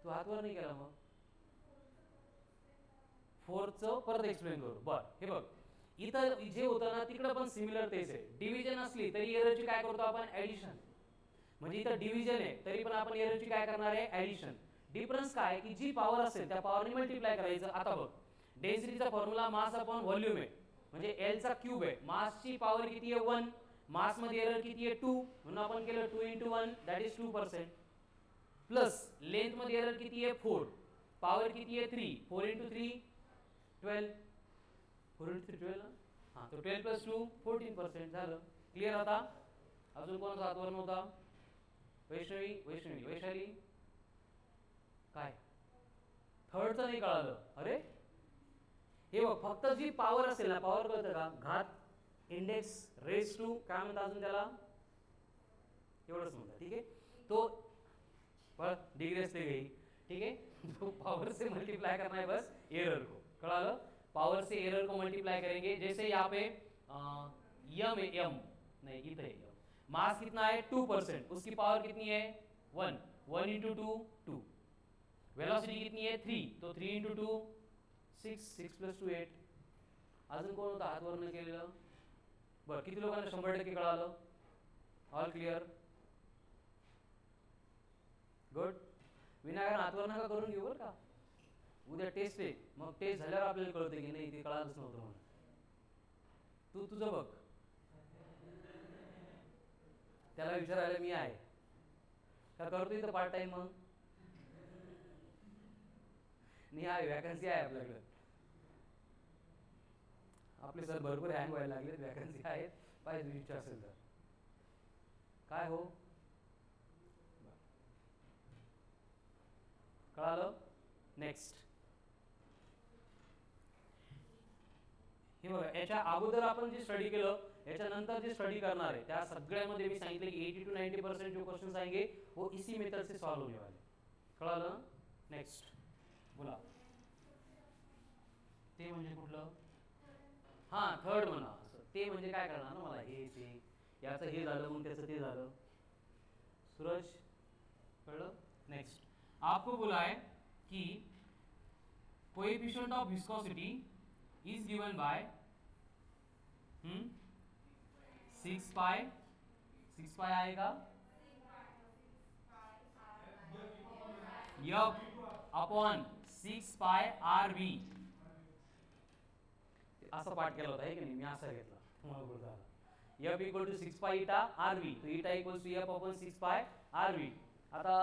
तू हातवर नाही केला, मग 4चं परत एक्सप्लेन करू. बर, हे बघ इथं जे होतं ना तिकडं पण सिमिलर तेच आहे. डिव्हिजन असली तरी एररची काय करतो आपण ऍडिशन, म्हणजे इथं डिव्हिजन आहे तरी पण आपण एररची काय करणार आहे ऍडिशन. डिफरन्स काय की जी पॉवर असेल त्या पॉवरने मल्टिप्लाय करायचं. आता बघ डेन्सिटीचा फॉर्म्युला मास अपॉन व्हॉल्यूम आहे, म्हणजे L चा क्यूब आहे, मासची पॉवर किती आहे 1, मास मध्ये एरर किती आहे 2, म्हणून आपण केलं 2 × 1 दॅट इज 2%, प्लस लेंथ मध्ये एरर किती आहे 4, पॉवर किती आहे 3, 4 × 3 12, 4 × 3 12 हां, तो 12 + 2 14% झालं. क्लिअर. आता अजून कोणाचा हातवर नव्हता, वैष्णवी वैशाली काय थर्डचं नाही कळालं. अरे हे बघ फक्त जी पॉवर असेल ना, पॉवर कळतं का, घात इंडेक्स रेज टू काय म्हणतात अजून त्याला, एवढंच म्हणतात. ठीक आहे, तो डिग्री असते गई. ठीक है, तो पावर से मल्टीप्लाई करना है बस एरर को, कळालं. पावर से एरर को मल्टीप्लाई करेंगे. जैसे यहाँ पे यम है, यम नहीं इधर है यम, मास कितना है 2%, उसकी पावर कितनी है 1, 1 × 2 2, वेलोसिटी कितनी है 3, तो 3 × 2 6, 6 + 2 8. अजून कोण होता हातवर न केलेलं. बरं, किती लोकांना 100% कळालं, ऑल क्लिअर, गुड. विनाकारण हातवर नका करून घेऊ बरं का, उद्या टेस्ट आहे, मग टेस्ट झाल्यावर आपल्याला कळतं की नाही ते कळालंच नव्हतं म्हणून. तू तुझं बघ, त्याला विचारायला मी आहे का, करतो इथं पार्ट टाइम, मग नाही आहे वॅकन्सी आहे आपल्याकडे, आपले सर भरपूर हँग व्हायला लागले, वॅकन्सी आहेत, पाहिजे इच्छा असेल तर. काय हो कळालं. नेक्स्ट हे बघा, याच्या अगोदर आपण जे स्टडी केलं याच्यानंतर जे स्टडी करणार आहे त्या सगळ्यामध्ये मी सांगितलं की 80 to 90% जो क्वेश्चन आएंगे वो इसी मेथड से सॉल्व होने वाले. कळालं. नेक्स्ट बोला, ते म्हणजे कुठलं, हां थर्ड म्हणा. ते म्हणजे काय करणार ना, मला हे ते याचं हे झालं मग त्याचं ते झालं. सूरज कळलं. नेक्स्ट आपको बोला है कि coefficient of viscosity is given bye 6 पाई आएगा यप अपॉन 6 पाई आरबी. असा पाठ केला होता आहे की नाही, मी असा घेतला तुम्हाला बोलता आला. F इक्वल टू 6 पाय इटा आरबी, तो eta equals to F upon 6 pi R B. आता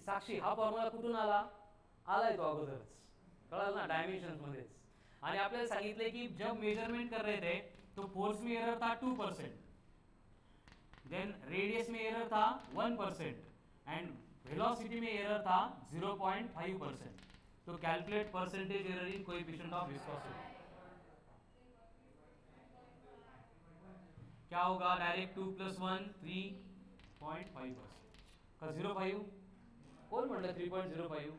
साक्षी हा फॉर्म्युला कुठून आलाय तो अगोदरच कळलं ना, डायमेन्शन्स मध्येच. आणि आपल्याला सांगितले की जब मेजरमेंट कर रहे थे तो फोर्स में एरर था 2%, देन रेडियस में एरर था 1% एंड वेलोसिटी में एरर था 0.5%. तो calculate percentage error in coefficient of viscosity. क्या होगा, डायरेक्ट 2 + 1 3.5% का 0.5. कोण म्हणलं 3.05?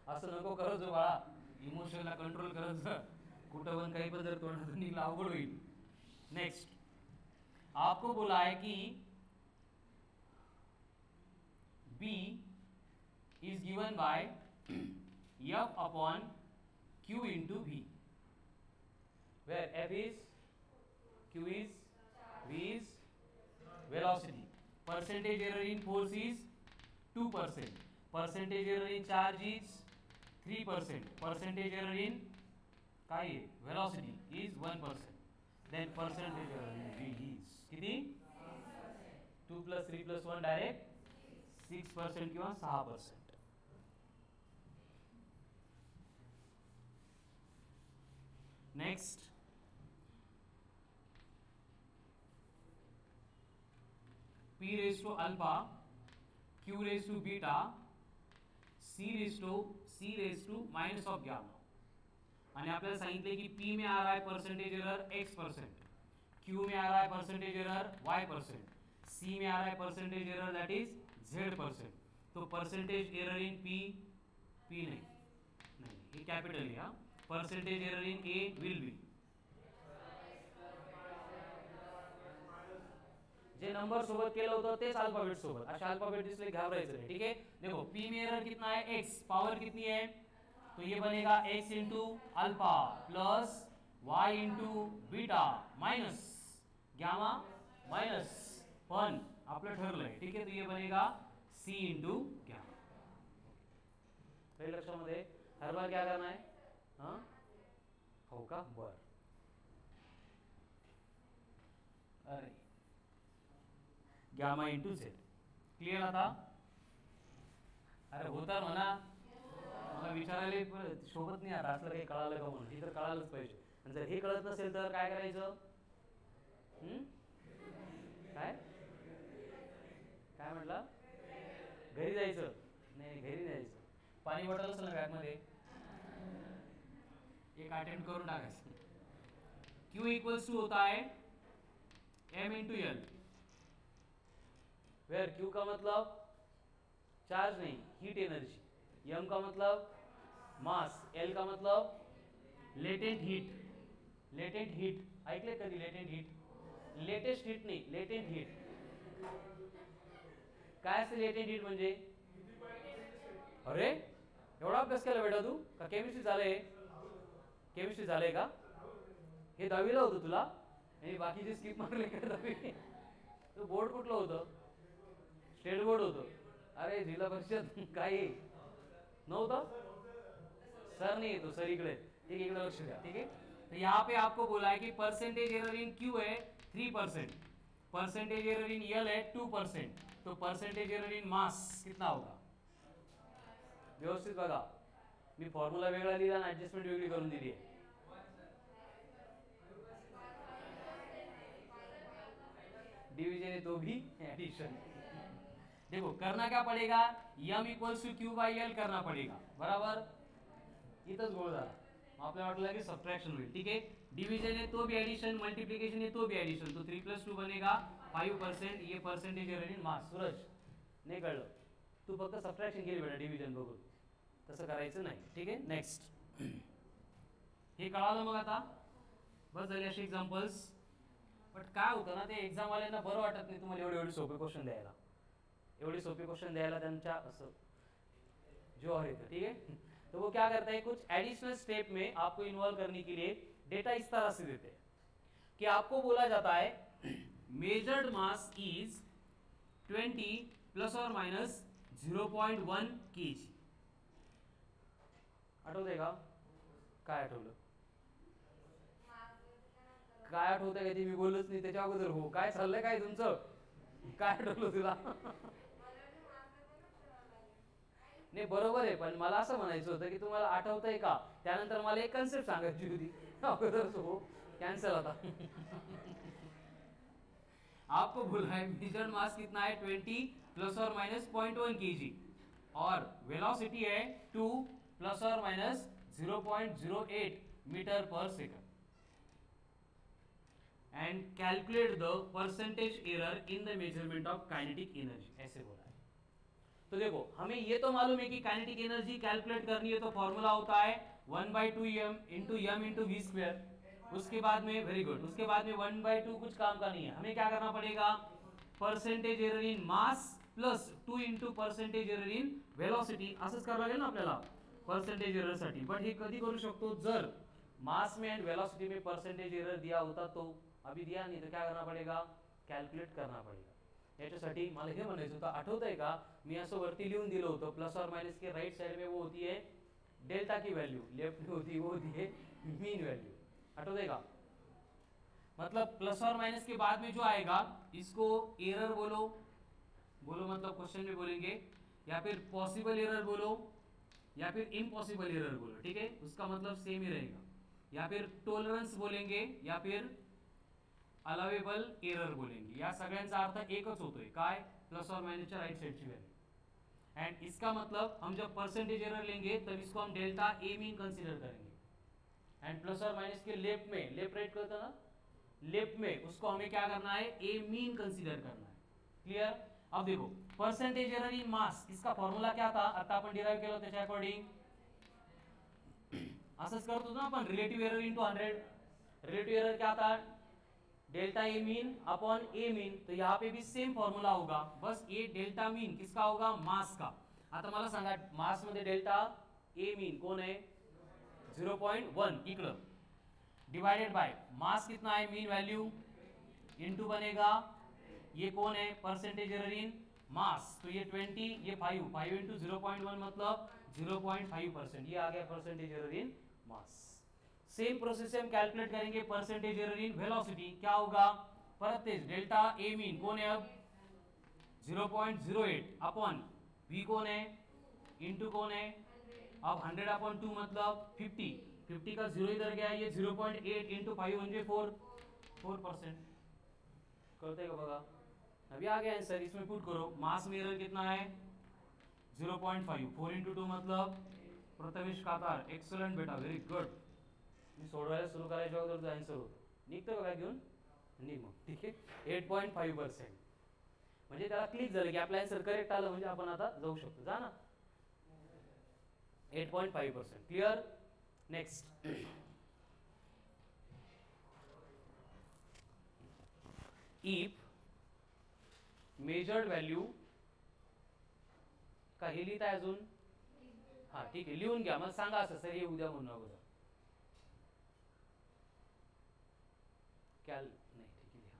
असं नको करत जो बाळा, इमोशनला कंट्रोल करत जा. कुठं पण काही पण जर तोंडातून निघालं अवघड होईल. नेक्स्ट आपको बोला है कि B is given by F upon Q into V, where F is, Q is, V is velocity. Percentage error in force is 2%. Percentage error in charge is 3%. Percentage error in velocity is 1%. Then percentage error in V is किती? 2 + 3 + 1 direct 6% किंवा 6%. Next P raised to alpha, Q raised to beta, C raised to minus of gamma. आणि आपल्याला सांगितले की P में आ रहा है percentage error X%, Q में आ रहा है परसेंटेज एरर Y%, C में आ रहा है percentage error that is Z%. तो परसेंटेज एरर इन P नहीं ये कैपिटल है. Percentage error in A will be, J number सोबत केलं होतं तेच अल्फाबेट सोबत. अशा अल्फाबेट दिसले घाबरायचं नहीं. ठीक है, देखो P में एरर कितना है X, पावर कितनी है, तो ये बनेगा X into alpha plus Y into beta minus gamma minus 1 आपलं ठरलंय. ठीक है, तो ये बनेगा C इंटू गॅमा. लक्षामध्ये हर बार क्या करना है, हाँ हो का, बर. अरे गॅमा इंटू Z क्लिअर आता. अरे होता म्हणा, मला विचारायला शोभत नाही आता असलं काही कळालं का म्हणून. हे तर कळालंच पाहिजे. आणि जर हे कळत नसेल तर काय करायचं, काय काय म्हटलं, घरी जायचं. नाही घरी नाही जायचं, पाणी बॉटल असेल ना बॅगमध्ये, एक अटेम्प्ट करून टाकायचं. Q इक्वल्स टू होता है M into L, where Q का मतलब चार्ज नहीं, हीट एनर्जी. M का मतलब मास, L का मतलब लेटेंट हीट. लेटेंट हीट ऐकले कधी? लेटेंट हीट, लेटेस्ट हीट नाही, लेटेंट हीट. काय असते लेटेंट हीट म्हणजे? अरे एवढा अभ्यास केला बेटा तू का? केमिस्ट्री झालंय, केमिस्ट्री झालंय का? हे 10वीला होतं तुला आणि बाकीचे स्किप मारले का 10वी? तो बोर्ड कुठलं होतं? स्टेट बोर्ड होतं. अरे जिल्हा परिषद काही नव्हतं. सर नहीं है तो सर इकडे. ठीक है, इकडे लक्ष द्या. ठीक है, तो यहाँ पे आपको बोला है कि परसेंटेज एरर इन Q है 3%, परसेंटेज एरर इन L है 2%. तो परसेंटेज एरर इन मास कितना होगा? व्यवस्थित बघा, मी फॉर्म्युला वेगळा लिहिला आणि ऍडजस्टमेंट वेगळी करून दिली आहे. डिवीजन है तो भी एडिशन. देखो करना क्या पड़ेगा, M equals to Q by L करना पड़ेगा. बराबर, इथंच गोळ झाला. आपल्याला वाटलं की सबट्रैक्शन होईल. ठीक है, डिवीजन है तो भी एडिशन, मल्टीप्लिकेशन है तो भी एडिशन. तो 3 + 2 बनेगा 5%. ये परसेंटेज एरर इन मास. सूरज नाही कळलं, तू फक्त सबट्रॅक्शन केली बेटा डिव्हिजन बघून, तसं करायचं नाही. ठीक आहे, नेक्स्ट. हे कळालं मग आता. बस झाले असे एक्झाम्पल्स. बट काय होतं ना, ते एक्झाम वाल्यांना बरं वाटत नाही तुम्हाला एवढे एवढे सोपे क्वेश्चन द्यायला. एवढे सोपे क्वेश्चन द्यायला त्यांच्या असं जो है, ठीक है. तो वो क्या करता है, कुछ एडिशनल स्टेप में आपको इन्वॉल्व करने के लिए डेटा इस तरह से देते हैं कि आपको बोला जाता है मेजर्ड मास इज 20 प्लस और माइनस 0.1 kg. आठवतंय का? काय आठवलं? काय आठवतंय का ते मी बोललोच नाही त्याच्या अगोदर. हो, काय चाललंय काय तुमचं? काय आठवलं तुला? नाही बरोबर आहे, पण मला असं म्हणायचं होतं की तुम्हाला आठवतंय का, त्यानंतर मला एक कन्सेप्ट सांगायची होती अगोदर. हो, कॅन्सल आता. आपको बोला है मेजर्ड मास कितना है 20 प्लस और माइनस 0.1 kg और वेलोसिटी है 2 प्लस और माइनस 0.08 मीटर पर second and calculate the percentage error in the measurement of kinetic energy, ऐसे बोला है. तो देखो हमें ये तो मालूम है कि काइनेटिक एनर्जी कैलकुलेट करनी है तो फॉर्मूला होता है 1/2m into M into V square. उसके बाद में वेरी गुड, उसके बाद में 1/2 कुछ काम का नहीं है. हमें क्या करना पड़ेगा, percentage error in mass plus 2 into percentage error in velocity असंच करावं लागेल ना आपल्याला परसेंटेज एरर साठी. बट हे कधी करू शकतो, जर मास में एंड वेलोसिटी में परसेंटेज एरर दिया होता तो. अभी दिया नहीं तो क्या करना पड़ेगा, कैलकुलेट करना पड़ेगा. याच्यासाठी मला हे म्हणायचं होतं, आठवतंय का मी असं वरती लिहून दिलं होतं प्लस और माइनस के राइट साइड में वो होती है डेल्टा की वैल्यू, लेफ्ट में होती है वो होती है मीन वैल्यू. आठवतंय का? मतलब प्लस और माइनस के बाद में जो आएगा इसको एरर बोलो, बोलो मतलब क्वेश्चन में बोलेंगे, या फिर पॉसिबल एरर बोलो या फिर इम्पॉसिबल एरर बोलो, ठीक है, उसका मतलब सेम ही रहेगा. या फिर टॉलरन्स बोलेंगे या फिर अलावेबल एरर बोलेंगे. या सगळ्यांचा अर्थ एकच होतोय, काय, प्लस और माइनसच्या राइट साइडची वैल्यू. एंड इसका मतलब हम जब परसेंटेज एरर लेंगे तब इसको हम डेल्टा ए मीन कंसीडर करेंगे. एंड प्लस और माइनस के लेफ्ट में, लेफ्ट राइट करता ना, लेफ्ट में उसको हमें क्या करना है, ए मीन कंसीडर करना है. क्लियर? अब देखो परसेंटेज एरर इन मास, इसका फॉर्म्युला क्या था, आता आपण डिराइव केलं त्याच्या अकॉर्डिंग असंच करतो ना आपण, relative error into 100. Relative error क्या था, delta A mean upon A mean. तो यहाँ पे भी सेम फॉर्मूला होगा, बस ये डेल्टा मीन किसका होगा, मास का. आता मला सांगा मास मध्ये डेल्टा ए मीन कोण आहे 0.1 इकडं, डिवाइडेड बाय मास कितना है मीन वैल्यू इंटू बनेगा ये कौन है परसेंटेज एरर इन मास. तो ये 20, ये 5 इंटू 0.1 मतलब 0.5%, ये आ गया परसेंटेज एरर इन मास. सेम प्रोसेस से हम कैलकुलेट करेंगे परसेंटेज एरर इन वेलोसिटी. क्या होगा, परत तेज डेल्टा ए मीन कौन है अब 0.08 अपॉन वी कौन है इंटू कौन है अब 100 अपॉन 2 मतलब 50. 50 का 0 इधर गया, ये 0.8 इंटू 5 म्हणजे 4%. करते का बघा, अभी आ गया आंसर. इसमें पुट करो मास में एरर कितना है 0.5, 4 इंटू 2 मतलब प्रथमेश कातार, एक्सलंट बेटा, व्हेरी गुड. मी सोडवायला सुरू करायच्या अगोदर तुझा आन्सर होतो. निघतो का काय घेऊन, निघ मग, ठीक आहे. 8.5% म्हणजे त्याला क्लिक झालं की आपला आन्सर करेक्ट आलं, म्हणजे आपण आता जाऊ शकतो. जा ना, 8.5%. Clear? Next, if measured value का हे लिहित आहे अजून, हा ठीक आहे लिहून घ्या, मला सांगा असं सर हे उद्या म्हणून अगोदर कॅल नाही, ठीक आहे लिहा.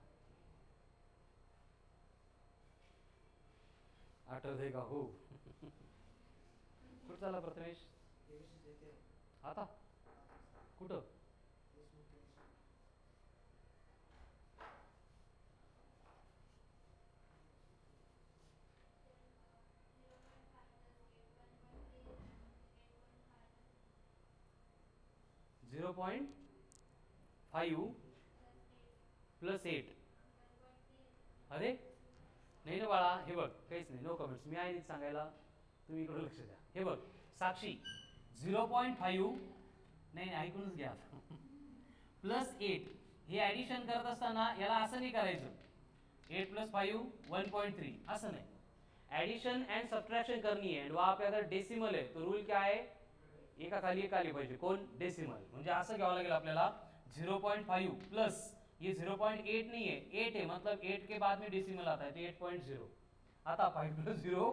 आठवतंय का? हो. कुठं चालला प्रथमेश आता, कुठं? (0.5 + 8). अरे नाही ना बाळा, हे बघ काहीच नाही, नो कमेंट्स. मी आहे सांगायला, तुम्ही इकडे लक्ष द्या. हे बघ साक्षी 0.5 नाही ऐकूनच घ्या +8 हे ऍडिशन करत असताना याला असं नाही करायचं 8 + 5 1.3 असं नहीं. एडिशन एंड सब्ट्रैक्शन करनी है. वहां पे अगर डेसिमल है तो रूल क्या है, एका खाली एक आली पाहिजे. कोण, डेसिमल. म्हणजे असं घ्यावं लागेल आपल्याला 0.5 प्लस ये 0.8 नहीं है, 8 है, मतलब 8 के बाद में डेसिमल आता है तो 8.0 आता, 5 प्लस 0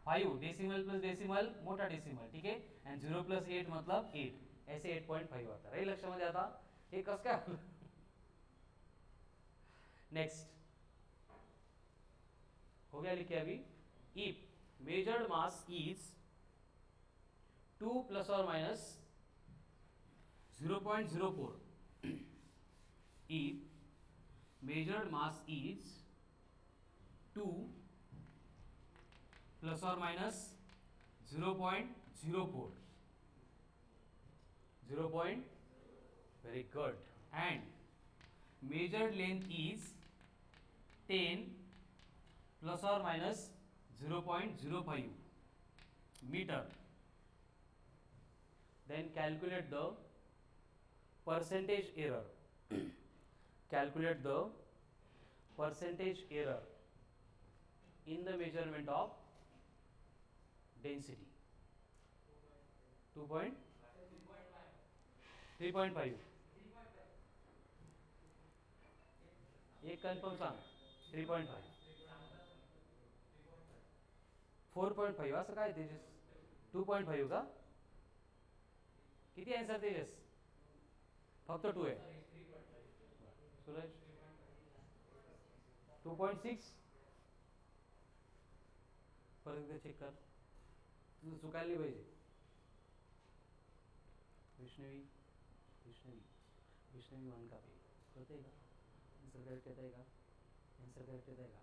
5, डेसिमल प्लस डेसिमल मोटा डेसिमल, ठीक है, एंड 0 प्लस 8 मतलब 8, ऐसे 8.5 आता है। लक्षामध्ये आता हे कसं काय? नेक्स्ट हो गया, लिखे अभी। If measured mass is 2 plus और minus 0.04, if measured mass is 2 plus or minus 0.04, 0. Very good. And measured length is 10 plus or minus 0.05 meter, then calculate the percentage error. Calculate the percentage error in the measurement of density. 3.5 एक confirm सांग. 3.5 4.5 असं काय तेजस? 2.5 का? किती answer तेजस? फक्त 2 आहे. सूरज 2.6 परत एकदा चेक कर, तुझं चुकायला नाही पाहिजे. वैष्णवी वैष्णवी वैष्णवी वन का पे कळतंय का? आन्सर करेक्ट येत आहे का? आन्सर करेक्ट येत आहे का?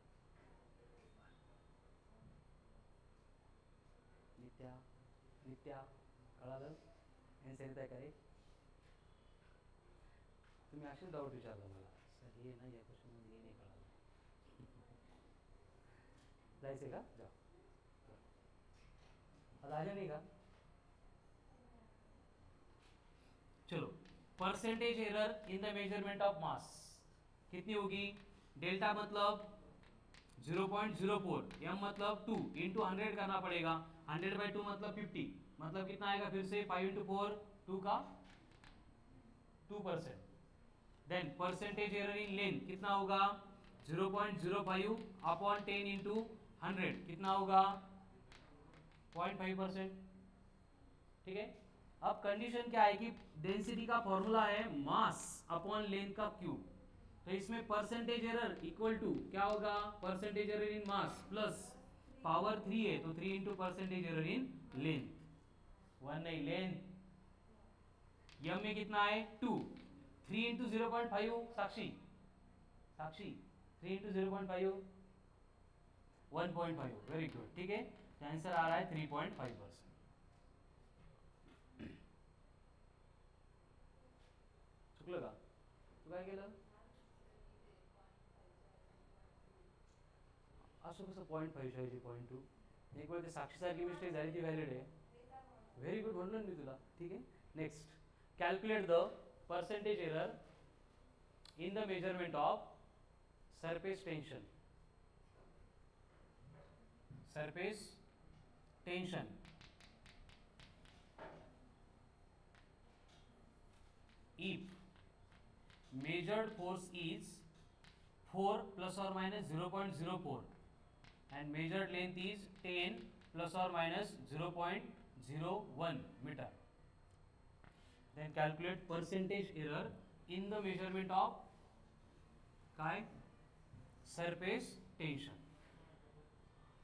नित्या नित्या कळालं? आन्सर येत आहे का रे? तुम्ही असेच डाऊट विचारला मला, सर हे ना या क्वेश्चनमध्ये हे नाही कळालं. जायचं का? जा. आले नहीं का? चलो, percentage error in the measurement of mass कितनी होगी? डेल्टा मतलब 0.04, m मतलब 2 इंटू 100 करना पड़ेगा, 100/2 मतलब 50, मतलब कितना आएगा? फिर से 5 इंटू 4 2 का 2%. Then percentage error in length कितना होगा? 0.05 अपॉन 10 इंटू 100 कितना होगा? 0.5%. ठीक है, अब कंडीशन क्या है कि डेंसिटी का फॉर्मूला है मास अपॉन लेंथ का क्यूब, तो इसमें परसेंटेज एरर इक्वल टू क्या होगा? परसेंटेज एरर इन मास प्लस पावर 3 है तो 3 into percentage error in length, 1 नहीं लेंथ, यम में कितना है? 2, 3 इंटू 0.5 साक्षी साक्षी 3 इंटू 0.5 1.5. Very good. ठीक है, आंसर आ रहा है 3.5%. चुकलं का? तू काय केलं? असं कसं 0.5 ऐवजी 0.2? एक वेळ ते साक्षीसारखी मिस्टेक झाली ती व्हॅलिड आहे. व्हेरी गुड म्हणलं मी तुला. ठीक आहे, next calculate the percentage error in the measurement of surface tension. Surface tension if measured force is 4 plus or minus 0.04 and measured length is 10 plus or minus 0.01 meter, then calculate percentage error in the measurement of काय? Surface tension.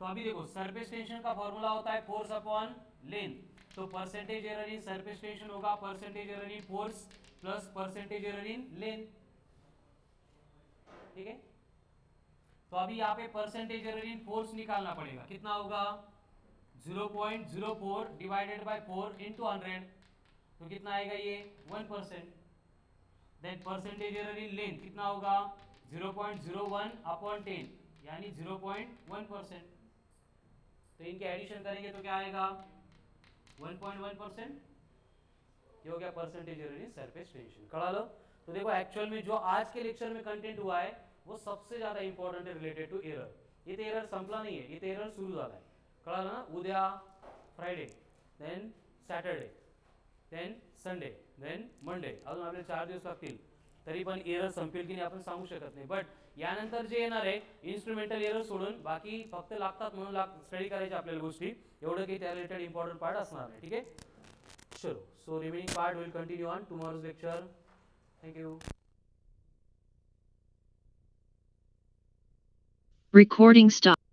तो अभी देखो surface tension का formula होता है force upon length, तो percentage error in surface tension होगा percentage error in force plus percentage error in length. ठीक है, तो अभी यहाँ पे परसेंटेज एरर इन फोर्स निकालना पड़ेगा. कितना होगा? 0.04 डिवाइडेड बाय 4 इंटू 100, तो कितना आएगा ये? 1%. Then percentage error in length कितना होगा? 0.01 अपॉन 10 यानी 0.1%. तो इनके एडिशन करेंगे तो क्या आएगा? 1.1%. ये हो गया percentage error in surface tension. कळा लो? तो देखो एक्चुअल में जो आज के लेक्चर में कंटेंट हुआ है वो सबसे ज्यादा इंपॉर्टंट है रिलेटेड टू एरर. ये तो एरर संपला नहीं है, ये तो एरर सुरू झाला है. कळालं ना? उद्या Friday, then Saturday, then Sunday, then Monday, अजून आपले 4 दिवस लागतील. तरी पण एरर संपेल की नाही आपण सांगू शकत नाही. बट यानंतर जे येणार आहे इन्स्ट्रुमेंटल एरर सोडून बाकी फक्त लागतात म्हणून स्टडी करायचे आपल्याला गोष्टी, एवढं काही त्या रिलेटेड इम्पॉर्टंट पार्ट असणार नाही. ठीक आहे, चलो. So remaining part will continue on tomorrow's lecture. Thank you. Recording stop.